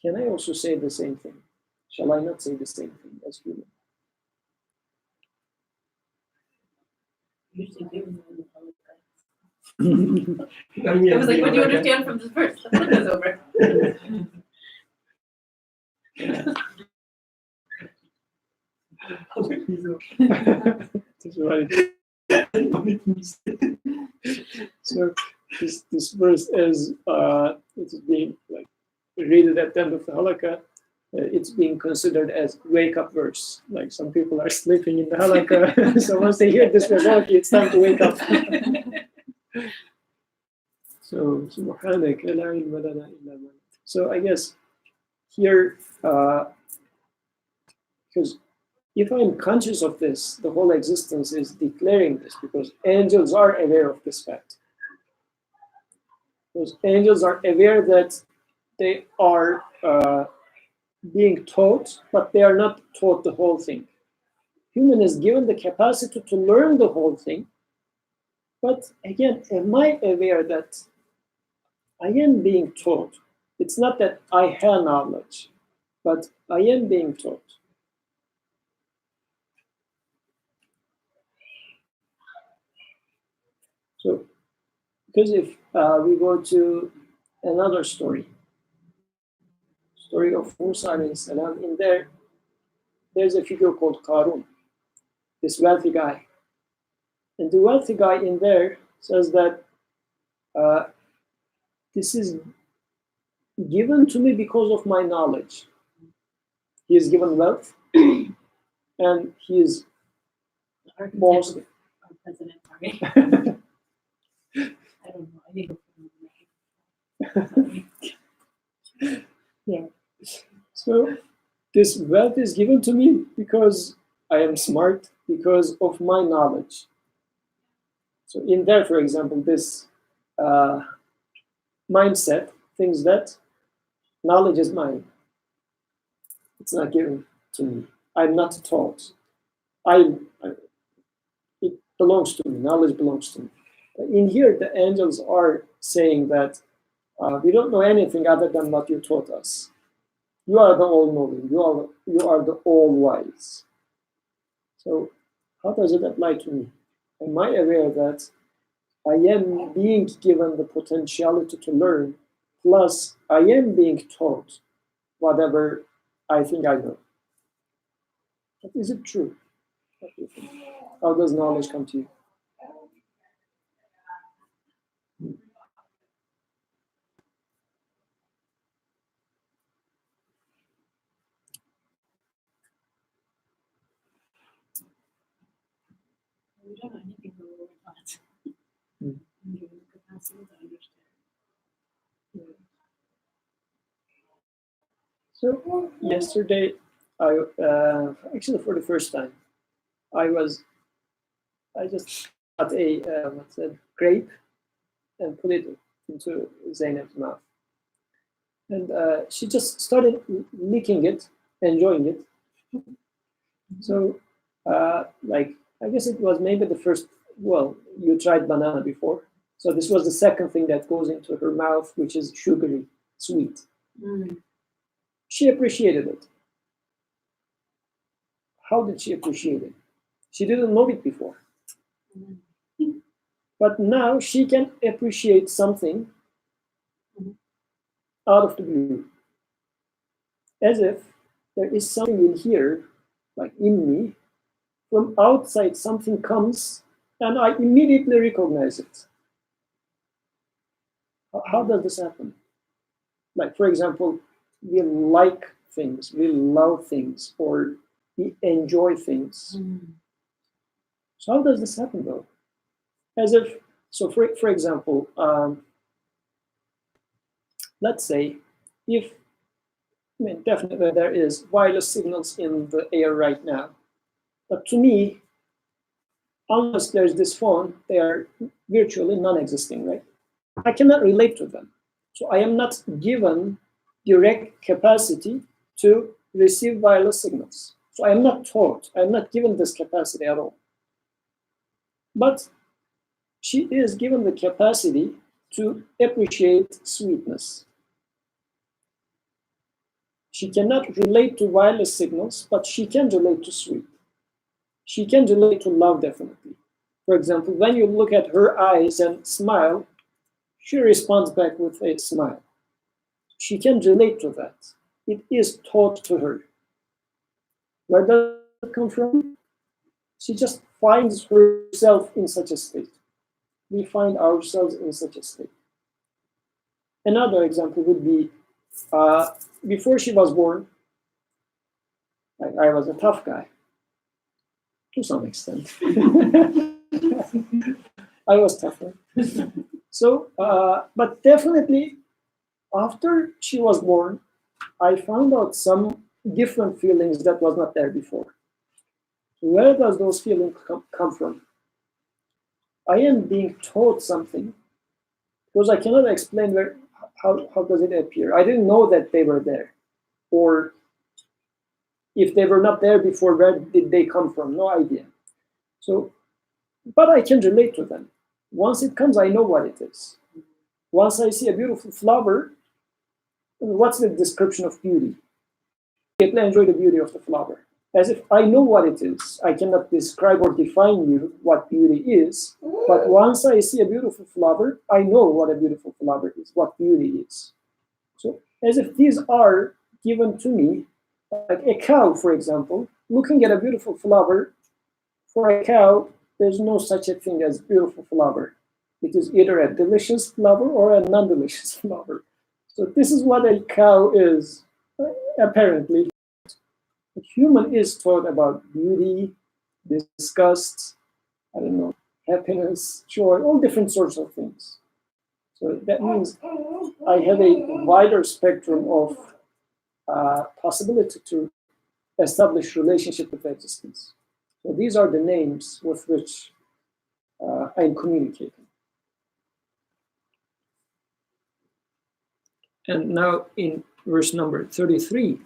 can I also say the same thing? Shall I not say the same thing as human? Usually do. It was like, what do you understand from this verse? The book is over. That's right. So this verse is it's being like read it at the end of the halakha. It's being considered as wake up verse. Like some people are sleeping in the halakha, so once they hear this verse, okay, it's time to wake up. So subhanak la ilma lana illa ma. So I guess here, because if I'm conscious of this, the whole existence is declaring this, because angels are aware of this fact. Because angels are aware that they are being taught, but they are not taught the whole thing. Human is given the capacity to learn the whole thing, but again, am I aware that I am being taught? It's not that I have knowledge, but I am being taught. So, because if we go to another story of Musa alayhi salam, in there's a figure called Qarun, this wealthy guy. And the wealthy guy in there says that this is given to me because of my knowledge. He is given wealth, and he is boasting. President, sorry. I don't know. I think Yeah. So this wealth is given to me because I am smart, because of my knowledge. So in there, for example, this mindset thinks that knowledge is mine. It's not given to me. I'm not taught. It belongs to me. Knowledge belongs to me. In here, the angels are saying that we don't know anything other than what you taught us. You are the all-knowing. You are the all-wise. So how does it apply to me? Am I aware that I am being given the potentiality to learn, plus I am being taught whatever I think I know? But is it true? What do you think? How does knowledge come to you? We don't know anything but what we're taught. Mm. And given the capacity to understand. So yesterday, actually for the first time, I just got a grape and put it into Zainab's mouth, and she just started licking it, enjoying it. So, like, I guess it was maybe the first. Well, you tried banana before, so this was the second thing that goes into her mouth, which is sugary, sweet. Mm. She appreciated it. How did she appreciate it? She didn't know it before. Mm. But now she can appreciate something out of the blue. As if there is something in here, like in me, from outside something comes and I immediately recognize it. How does this happen? Like, for example, we like things, we love things, or we enjoy things. Mm. So how does this happen though? As if, so for example, let's say if, I mean, definitely there is wireless signals in the air right now. But to me, unless there's this phone, they are virtually non-existing, right? I cannot relate to them. So I am not given direct capacity to receive wireless signals. So I am not taught, I am not given this capacity at all. But she is given the capacity to appreciate sweetness. She cannot relate to wireless signals, but she can relate to sweet. She can relate to love, definitely. For example, when you look at her eyes and smile, she responds back with a smile. She can relate to that. It is taught to her. Where does it come from? She just finds herself in such a state. We find ourselves in such a state. Another example would be before she was born, I was a tough guy to some extent. I was tougher. So, but definitely after she was born, I found out some different feelings that was not there before. Where does those feelings come from? I am being taught something because I cannot explain how does it appear. I didn't know that they were there, or if they were not there before, where did they come from? No idea. So, but I can relate to them. Once it comes, I know what it is. Once I see a beautiful flower, what's the description of beauty? I enjoy the beauty of the flower. As if I know what it is. I cannot describe or define you what beauty is, but once I see a beautiful flower, I know what a beautiful flower is, what beauty is. So as if these are given to me, like a cow, for example, looking at a beautiful flower, for a cow, there's no such a thing as beautiful flower. It is either a delicious flower or a non-delicious flower. So this is what a cow is, apparently. A human is taught about beauty, disgust, I don't know, happiness, joy, all different sorts of things. So that means I have a wider spectrum of possibility to establish relationship with existence. So these are the names with which I'm communicating. And now in verse number 33,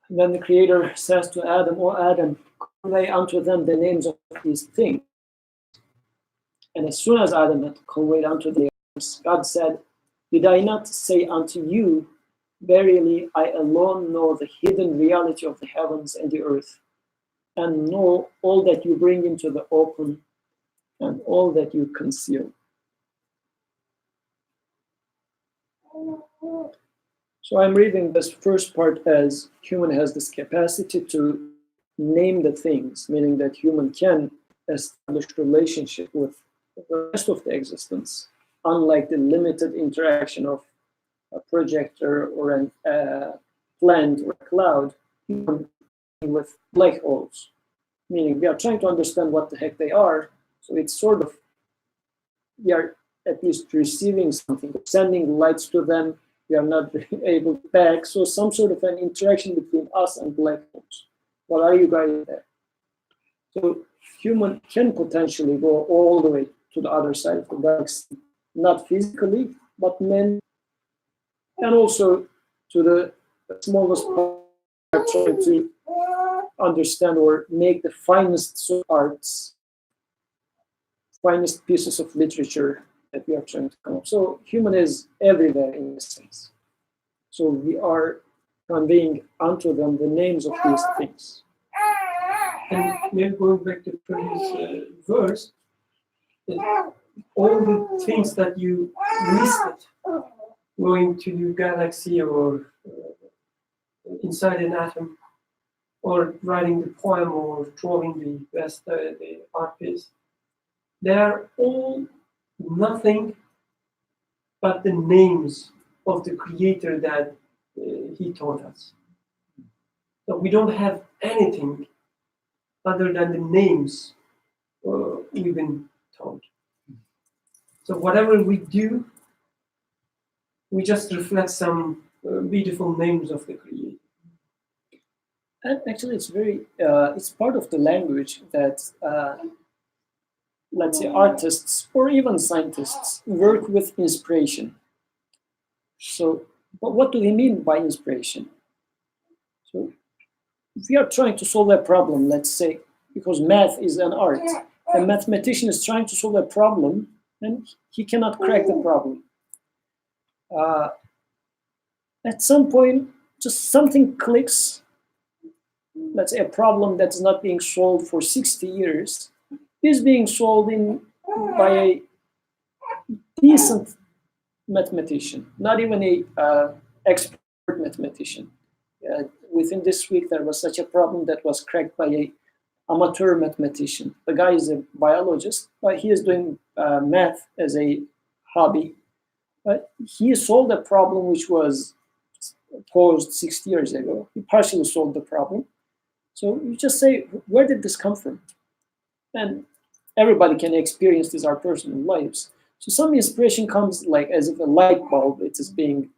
then the Creator says to Adam, O Adam, convey unto them the names of these things. And as soon as Adam had conveyed unto the names, God said, Did I not say unto you, verily I alone know the hidden reality of the heavens and the earth, and know all that you bring into the open and all that you conceal. So I'm reading this first part as human has this capacity to name the things, meaning that human can establish relationship with the rest of the existence, unlike the limited interaction of a projector or a plant or a cloud, human with black holes, meaning we are trying to understand what the heck they are. So it's sort of, we are at least receiving something, sending lights to them, we are not able to back. So some sort of an interaction between us and black holes. What are you guys there? So human can potentially go all the way to the other side of the galaxy, not physically, but men, and also to the smallest part, trying to understand or make the finest arts, finest pieces of literature that we are trying to come up. So human is everywhere in this sense. So we are conveying unto them the names of these things. And maybe going back to the previous verse, all the things that you listed, going to the galaxy or inside an atom, or writing the poem or drawing the best the art piece, they are all nothing but the names of the Creator that He taught us. So we don't have anything other than the names we've been taught. So whatever we do, we just reflect some beautiful names of the Creator. And actually, it's part of the language that, let's say, artists or even scientists work with inspiration. So, but what do we mean by inspiration? So, if we are trying to solve a problem, let's say, because math is an art, a mathematician is trying to solve a problem and he cannot crack the problem. At some point, just something clicks. Let's say a problem that's not being solved for 60 years is being solved by a decent mathematician, not even a expert mathematician. Within this week, there was such a problem that was cracked by a amateur mathematician. The guy is a biologist, but he is doing math as a hobby. But he solved a problem which was posed 60 years ago. He partially solved the problem. So you just say, where did this come from? And everybody can experience this in our personal lives. So some inspiration comes like as if a light bulb, it is being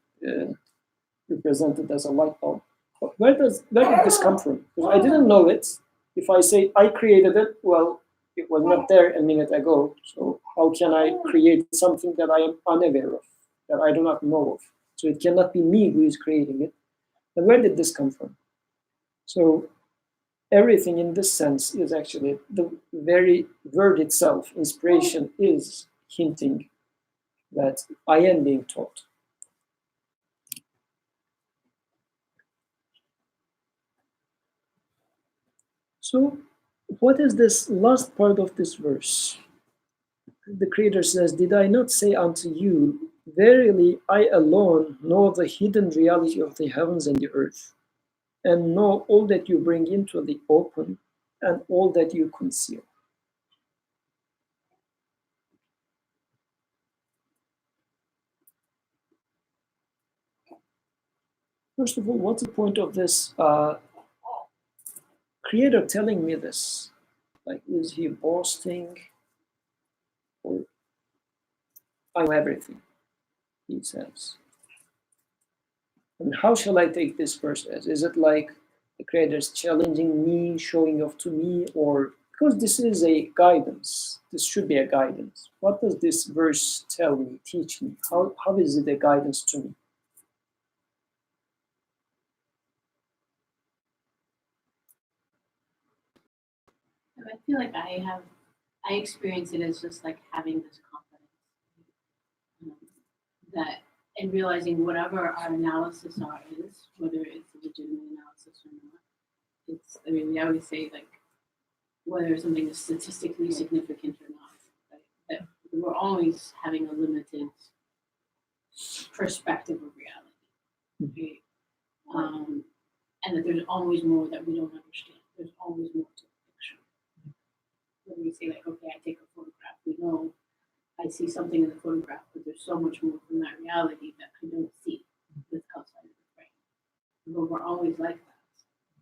represented as a light bulb. But where did this come from? Because I didn't know it. If I say I created it, well, it was not there a minute ago. So how can I create something that I am unaware of, that I do not know of? So it cannot be me who is creating it. And where did this come from? So everything in this sense is actually the very word itself. Inspiration is hinting that I am being taught. So what is this last part of this verse? The Creator says, Did I not say unto you, verily I alone know the hidden reality of the heavens and the earth, and know all that you bring into the open and all that you conceal. First of all, what's the point of this Creator telling me this? Like, is he boasting? Or I know everything, he says. And how shall I take this verse as? Is it like the Creator is challenging me, showing off to me, or because this is a guidance, this should be a guidance. What does this verse tell me, teach me? How is it a guidance to me? I feel like I experience it as just like having this confidence that and realizing whatever our analysis is, whether it's a legitimate analysis or not, I mean, we always say like whether something is statistically significant or not, right? That we're always having a limited perspective of reality, right? And that there's always more that we don't understand. There's always more to the picture. When we say like, okay, I take a photograph, we know I see something in the photograph, but there's so much more from that reality that I don't see that's outside of the frame. But we're always like that.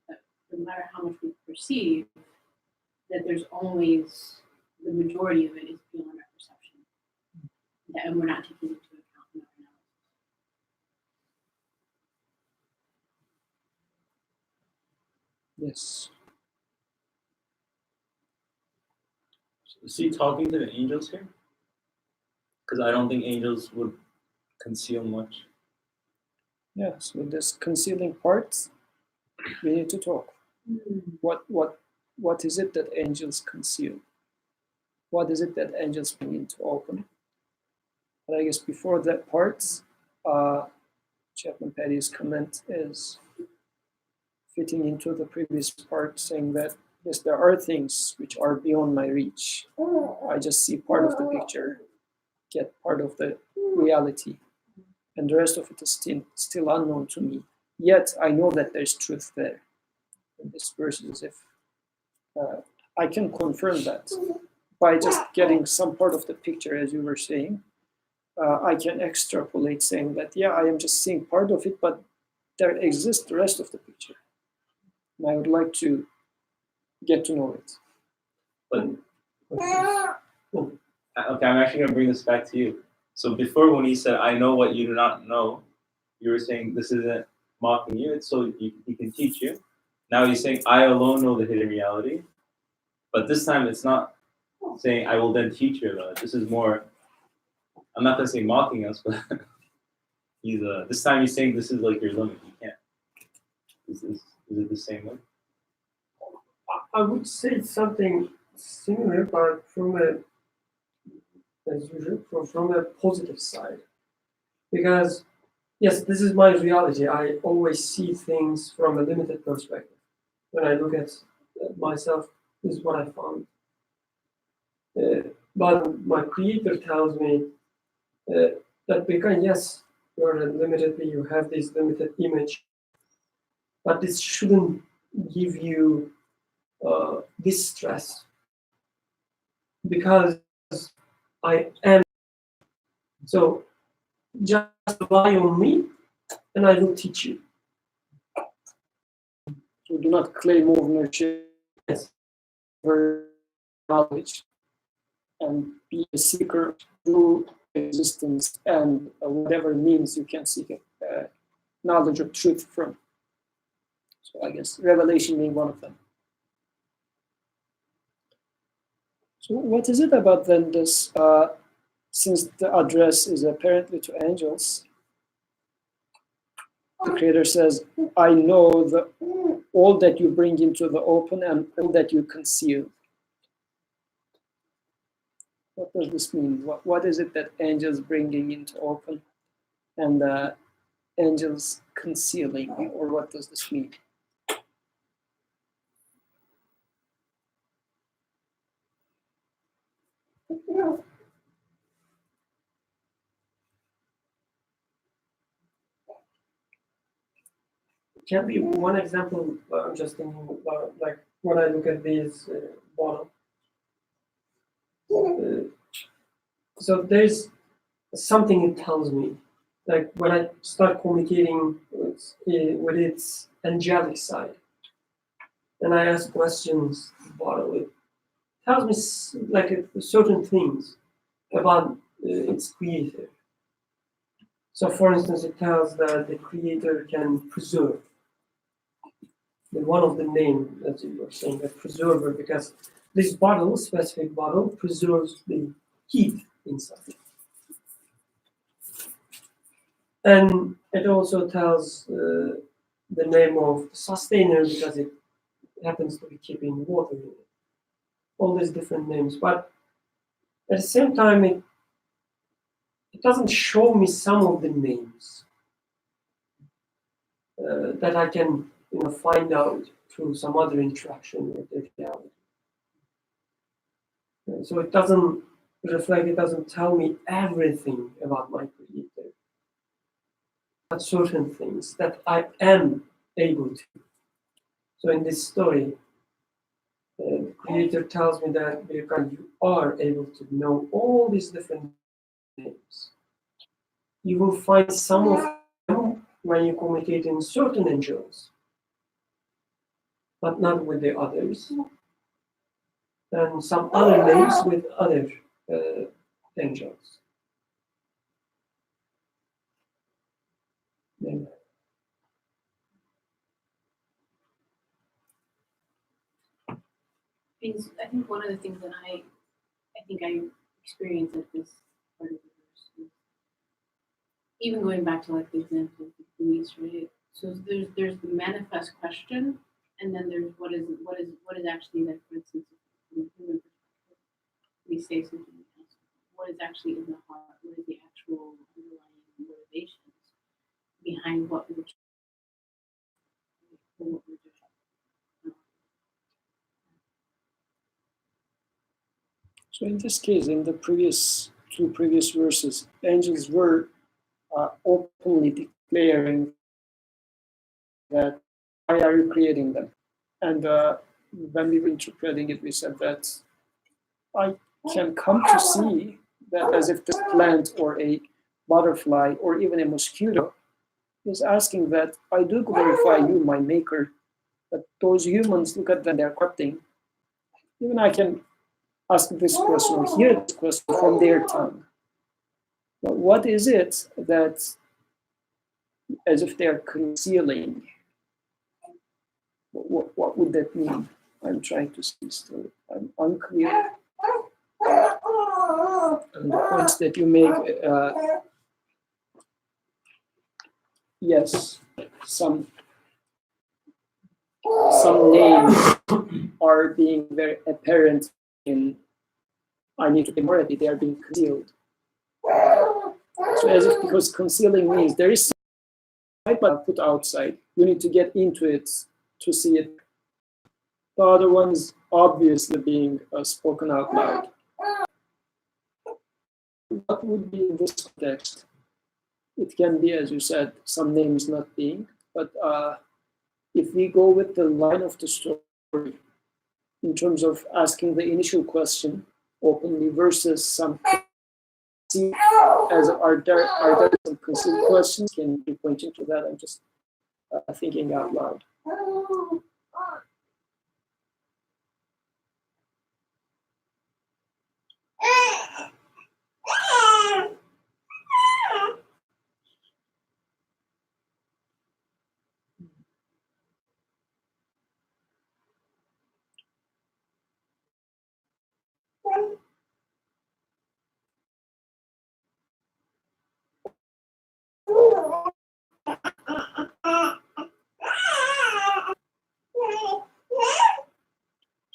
That no matter how much we perceive, that there's always the majority of it is beyond our perception. And we're not taking into account in our Yes. analysis. Is he talking to the angels here? Because I don't think angels would conceal much. Yeah, so this concealing part, we need to talk. What is it that angels conceal? What is it that angels bring into open? But I guess before that part, Chapman Patty's comment is fitting into the previous part, saying that yes, there are things which are beyond my reach. I just see part of the picture, get part of the reality, and the rest of it is still unknown to me. Yet I know that there's truth there. And this verse is if I can confirm that by just getting some part of the picture, as you were saying. I can extrapolate, saying that yeah, I am just seeing part of it, but there exists the rest of the picture, and I would like to get to know it. But okay, I'm actually going to bring this back to you. So before, when he said, "I know what you do not know," you were saying this isn't mocking you; it's so he can teach you. Now he's saying, "I alone know the hidden reality," but this time it's not saying, "I will then teach you about it." This is more. I'm not going to say mocking us, but he's this time he's saying this is like your limit. You can't. Is it the same way? I would say something similar, but as usual, from a positive side. Because yes, this is my reality. I always see things from a limited perspective. When I look at myself, this is what I found. But my creator tells me that because yes, you're limitedly, you have this limited image, but this shouldn't give you distress, because I am. So just rely on me, and I will teach you. So do not claim ownership over knowledge, and be a seeker through existence and whatever means you can seek knowledge of truth from. So I guess revelation being one of them. So what is it about then this, since the address is apparently to angels, the Creator says, I know all that you bring into the open and all that you conceal. What does this mean? What is it that angels bringing into open and angels concealing, or what does this mean? Can be one example. I'm just thinking about, like when I look at this bottle. So there's something it tells me, like when I start communicating with its angelic side, and I ask questions, the bottle, it tells me like certain things about its creator. So, for instance, it tells that the creator can preserve. One of the names that you were saying, the preserver, because this bottle, specific bottle, preserves the heat inside. And it also tells the name of the sustainer because it happens to be keeping water in it. All these different names. But at the same time, it doesn't show me some of the names that I can find out through some other interaction with the reality. So it doesn't reflect, it doesn't tell me everything about my creator, but certain things that I am able to. So in this story, the creator tells me that you are able to know all these different names. You will find some of them when you communicate in certain angels, but not with the others. And some other names with other angels. Yeah. I think one of the things that I think I experienced at this part of the verse is even going back to like the example of the police, right? So there's the manifest question, and then there's what is actually, like, for instance, from a human perspective, we say something else. What is actually in the heart? What is the actual underlying motivations behind what we're doing? So in this case, in the two previous verses, angels were openly declaring that, why are you creating them? And when we were interpreting it, we said that I can come to see that as if this plant or a butterfly or even a mosquito is asking that, I do glorify you, my maker, but those humans, look at them, they're corrupting. Even I can ask this question or hear this question from their tongue. But what is it that, as if they're concealing? What would that mean? I'm trying to see still. I'm unclear. And the points that you make, yes, some names are being very apparent in I need to be morality, they are being concealed. So as if, because concealing means there is something but put outside. You need to get into it to see it. The other one is obviously being spoken out loud. What would be in this context? It can be, as you said, some names not being, but if we go with the line of the story in terms of asking the initial question openly versus some as are there some concealed questions, can be pointing to that. I'm just thinking out loud.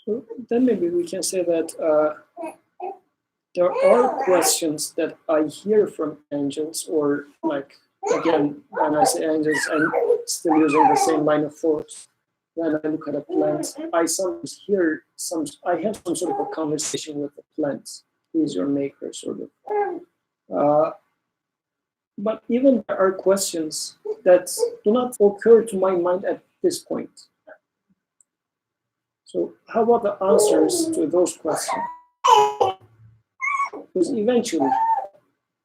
So then maybe we can say that there are questions that I hear from angels, or like, again, when I say angels, I'm still using the same line of thought. When I look at a plant, I sometimes hear I have some sort of a conversation with the plant. Who is your maker, sort of. But even there are questions that do not occur to my mind at this point. So how about the answers to those questions? Because eventually,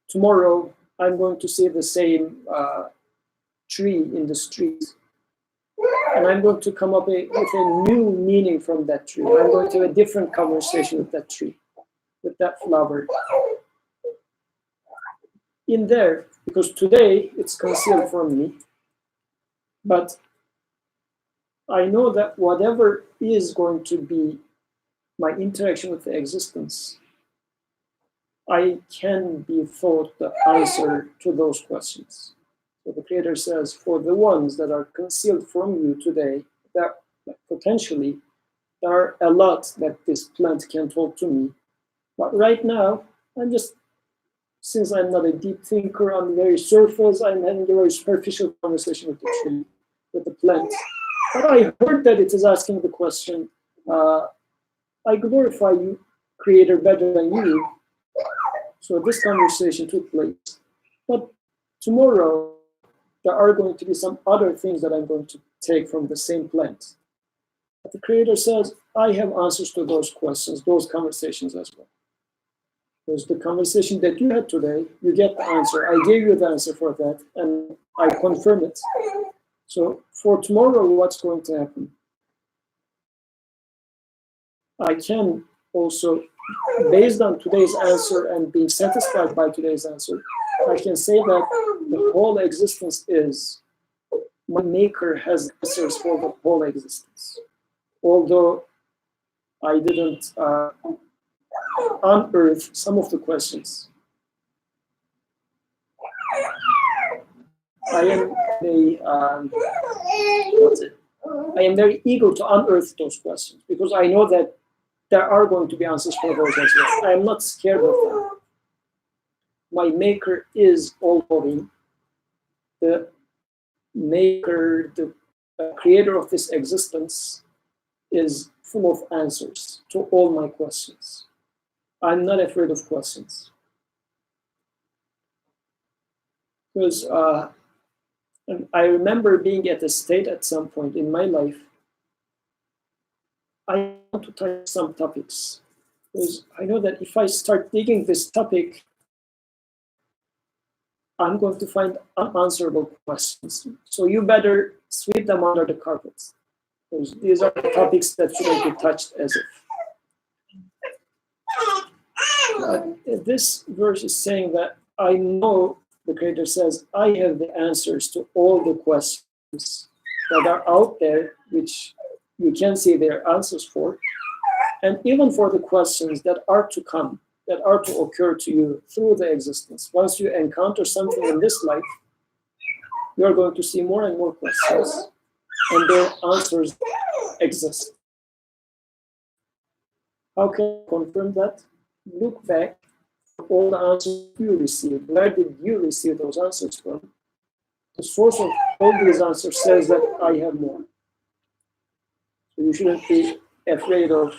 tomorrow, I'm going to see the same tree in the street. And I'm going to come up with a new meaning from that tree. I'm going to have a different conversation with that tree, with that flower. In there, because today it's concealed from me, but I know that whatever is going to be my interaction with the existence, I can be thought the answer to those questions. So the Creator says, for the ones that are concealed from you today, that potentially there are a lot that this plant can talk to me. But right now, since I'm not a deep thinker, I'm very surface, I'm having a very superficial conversation with the tree, with the plant. But I heard that it is asking the question, I glorify you, Creator, better than you. So this conversation took place. But tomorrow, there are going to be some other things that I'm going to take from the same plant. But the Creator says, I have answers to those questions, those conversations as well. Because the conversation that you had today, you get the answer. I gave you the answer for that, and I confirm it. So for tomorrow, what's going to happen? I can also, based on today's answer and being satisfied by today's answer, I can say that the whole existence is, my maker has answers for the whole existence. Although I didn't unearth some of the questions. I am very eager to unearth those questions because I know that there are going to be answers for those as well. I am not scared of them. My maker is all-knowing. The maker, the creator of this existence is full of answers to all my questions. I'm not afraid of questions. Because I remember being at a state at some point in my life, I want to touch some topics. Because I know that if I start digging this topic, I'm going to find unanswerable questions. So you better sweep them under the carpet. Because these are the topics that shouldn't be touched as if. This verse is saying that I know, the Creator says, I have the answers to all the questions that are out there, which you can see their answers for, and even for the questions that are to come, that are to occur to you through the existence. Once you encounter something in this life, you are going to see more and more questions, and their answers exist. How can you confirm that? Look back at all the answers you received. Where did you receive those answers from? The source of all these answers says that I have more. So you shouldn't be afraid of,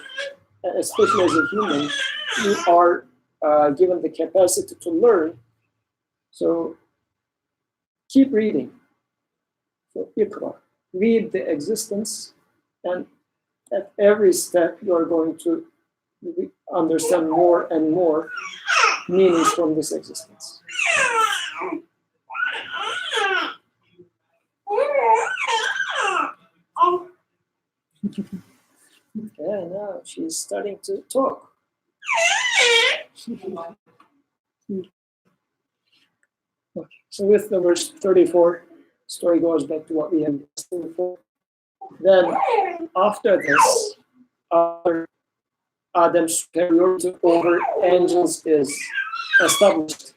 especially as a human, you are given the capacity to learn. So keep reading. So Iqra, read the existence, and at every step you are going to understand more and more meanings from this existence. Yeah, now she's starting to talk. Okay. So with the verse 34, story goes back to what we have seen before. Then after this, Adam's superiority over angels is established.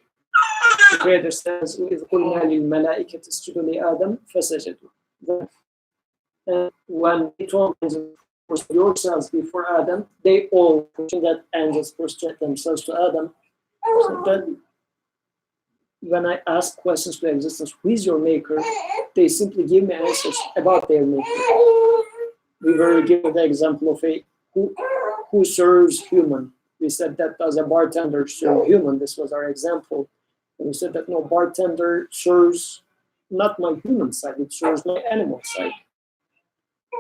The Creator says, وَإِذْ قُلْنَا لِلْمَلَائِكَةِ اسْجُدُوا لِآدَمَ فَسَجَدُوا. And when we told angels, prostrate yourselves before Adam, they all, that angels prostrate themselves to Adam. So that when I ask questions to existence, who is your maker? They simply give me answers about their maker. We were given the example of who serves human. We said that does a bartender serve human? This was our example. And we said that no, bartender serves not my human side, it serves my animal side.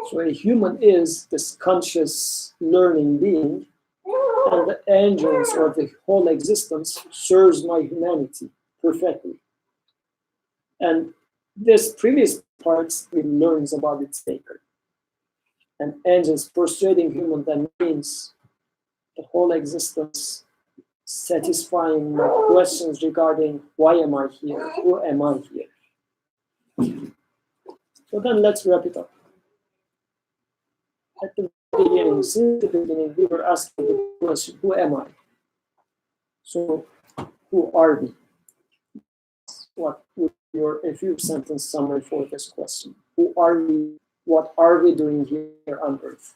So a human is this conscious learning being, and the angels or the whole existence serves my humanity perfectly. And this previous parts we learns about its maker. And angels prostrating human, that means the whole existence satisfying my questions regarding why am I here, who am I here. So then let's wrap it up. at the beginning, since the beginning, we were asking the question, who am I? So, who are we? What would your a few sentence summary for this question? Who are we? What are we doing here on Earth?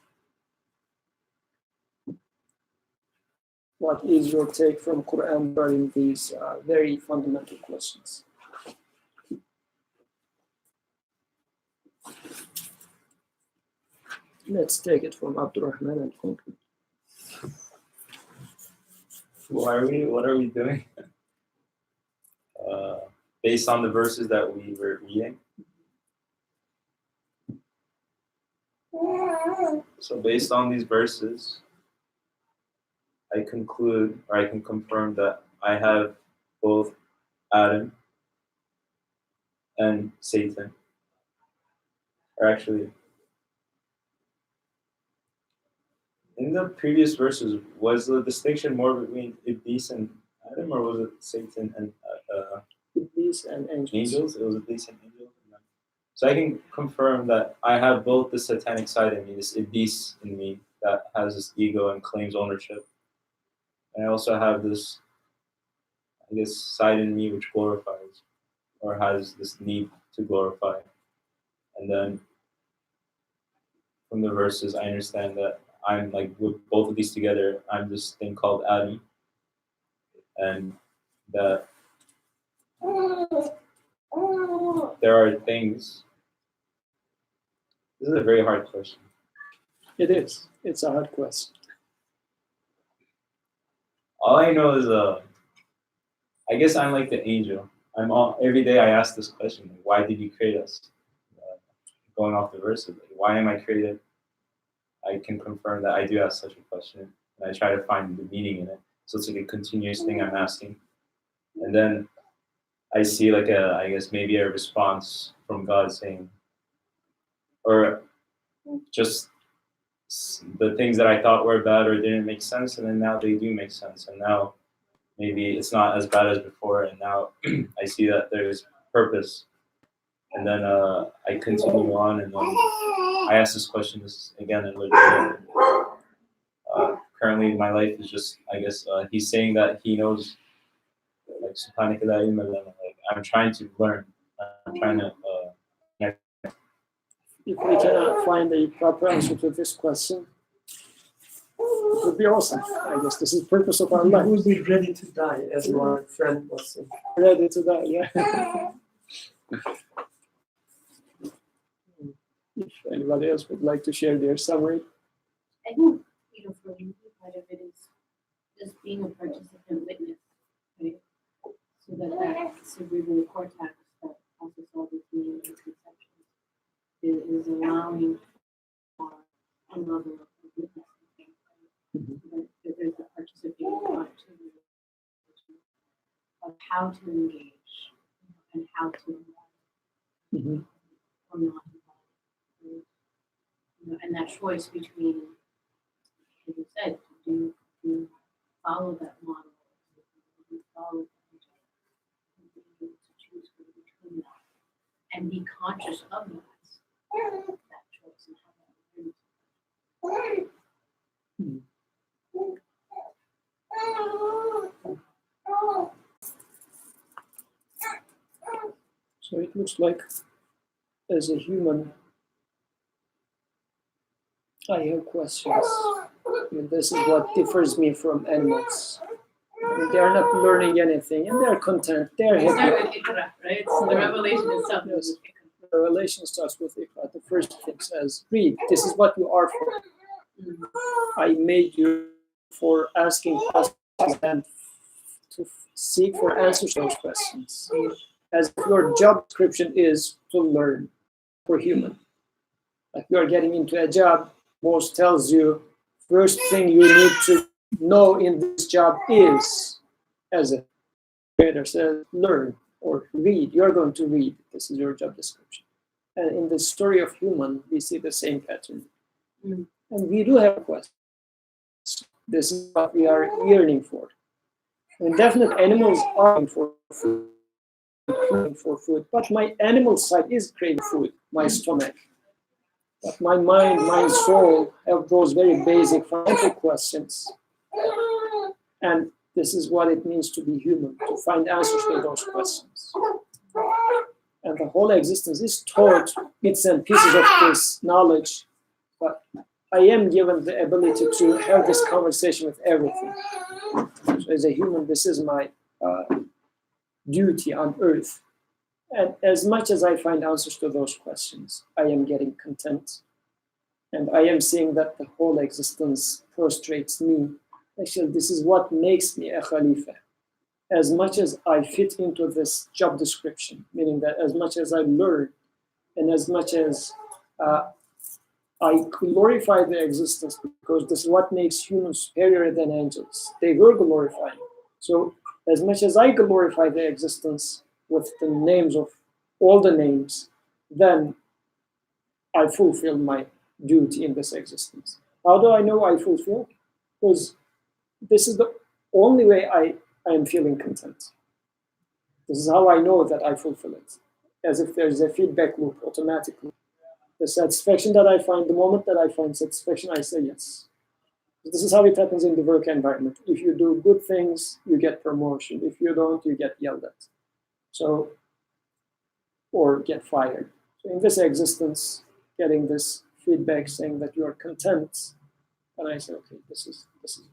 What is your take from Qur'an regarding these very fundamental questions? Let's take it from Abdurrahman and conclude. Who are we? What are we doing? Based on the verses that we were reading. So based on these verses, I conclude, or I can confirm that I have both Adam and Satan. Or actually, in the previous verses, was the distinction more between Iblis and Adam, or was it Satan and Iblis and angels. It was Iblis and angels. So I can confirm that I have both the satanic side in me, this Iblis in me that has this ego and claims ownership. And I also have this, I guess, side in me which glorifies or has this need to glorify. And then from the verses, I understand that I'm like, with both of these together, I'm this thing called Adam. And that there are things. This is a very hard question. It is. It's a hard question. All I know is, I guess I'm like the angel. Every day I ask this question: like, why did you create us? Going off the verses, like, why am I created? I can confirm that I do ask such a question, and I try to find the meaning in it. So it's like a continuous thing I'm asking, and then I see like I guess maybe a response from God saying, or just the things that I thought were bad or didn't make sense, and then now they do make sense, and now maybe it's not as bad as before, and now I see that there's purpose, and then I continue on, and then I ask this question again and again. Currently, my life is just, I guess, he's saying that he knows, like, subhanaka la ilma lana, like, I'm trying to learn. I'm trying to. If we cannot find a proper answer to this question, it would be awesome. I guess this is the purpose of our We life. will be ready to die, as my friend was saying. Ready to die, yeah. If anybody else would like to share their summary. I think, for me, part of it is just being a participant witness, right? So that cerebral cortex that processes all the meaning and conceptions is allowing for a level of witnessing things, right? That there's a participating part of how to engage and how to involve or not involve. And that choice between, as you said, do you follow that model, do you follow that, to choose between that, and be conscious of that choice and how that So it looks like, as a human, I have questions. And this is what differs me from animals. They are not learning anything, and they are content. They are You start happy. with Iqra, right? So the revelation itself Yes. is The relation starts with Iqra. The first thing says, read. This is what you are for. I made you for asking questions and to seek for answers to those questions. As your job description is to learn for human. Like you are getting into a job, boss tells you, first thing you need to know in this job is, as a trader says, learn or read. You're going to read. This is your job description. And in the story of human, we see the same pattern. And we do have questions. This is what we are yearning for. And definitely animals are craving for food, but my animal side is craving food, my stomach. But my mind, my soul have those very basic fundamental questions. And this is what it means to be human, to find answers to those questions. And the whole existence is taught bits and pieces of this knowledge, but I am given the ability to have this conversation with everything. So as a human, this is my duty on earth. And as much as I find answers to those questions, I am getting content. And I am seeing that the whole existence prostrates me. Actually, this is what makes me a Khalifa. As much as I fit into this job description, meaning that as much as I learn and as much as I glorify the existence, because this is what makes humans superior than angels. They were glorifying. So as much as I glorify the existence with the names of all the names, then I fulfill my duty in this existence. How do I know I fulfill? Because this is the only way I am feeling content. This is how I know that I fulfill it, as if there's a feedback loop automatically. The satisfaction that I find, the moment that I find satisfaction, I say yes. This is how it happens in the work environment. If you do good things, you get promotion. If you don't, you get yelled at. So, or get fired. So in this existence, getting this feedback saying that you are content, and I say, okay, this is it.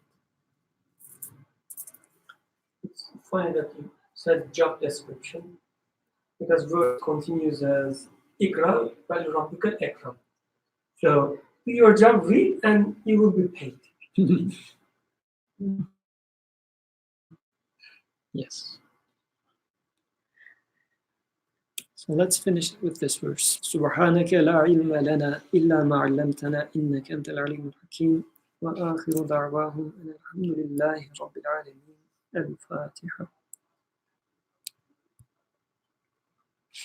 It's funny that you said job description, because word continues as Ikra wal rabbika akram. So do your job, read, and you will be paid. Yes. So let's finish with this verse. سبحانك لا علم لنا إلا ما علمتنا إنك أنت العليم الحكيم وآخر دعواهم أن الحمد لله رب العالمين. الفاتحة.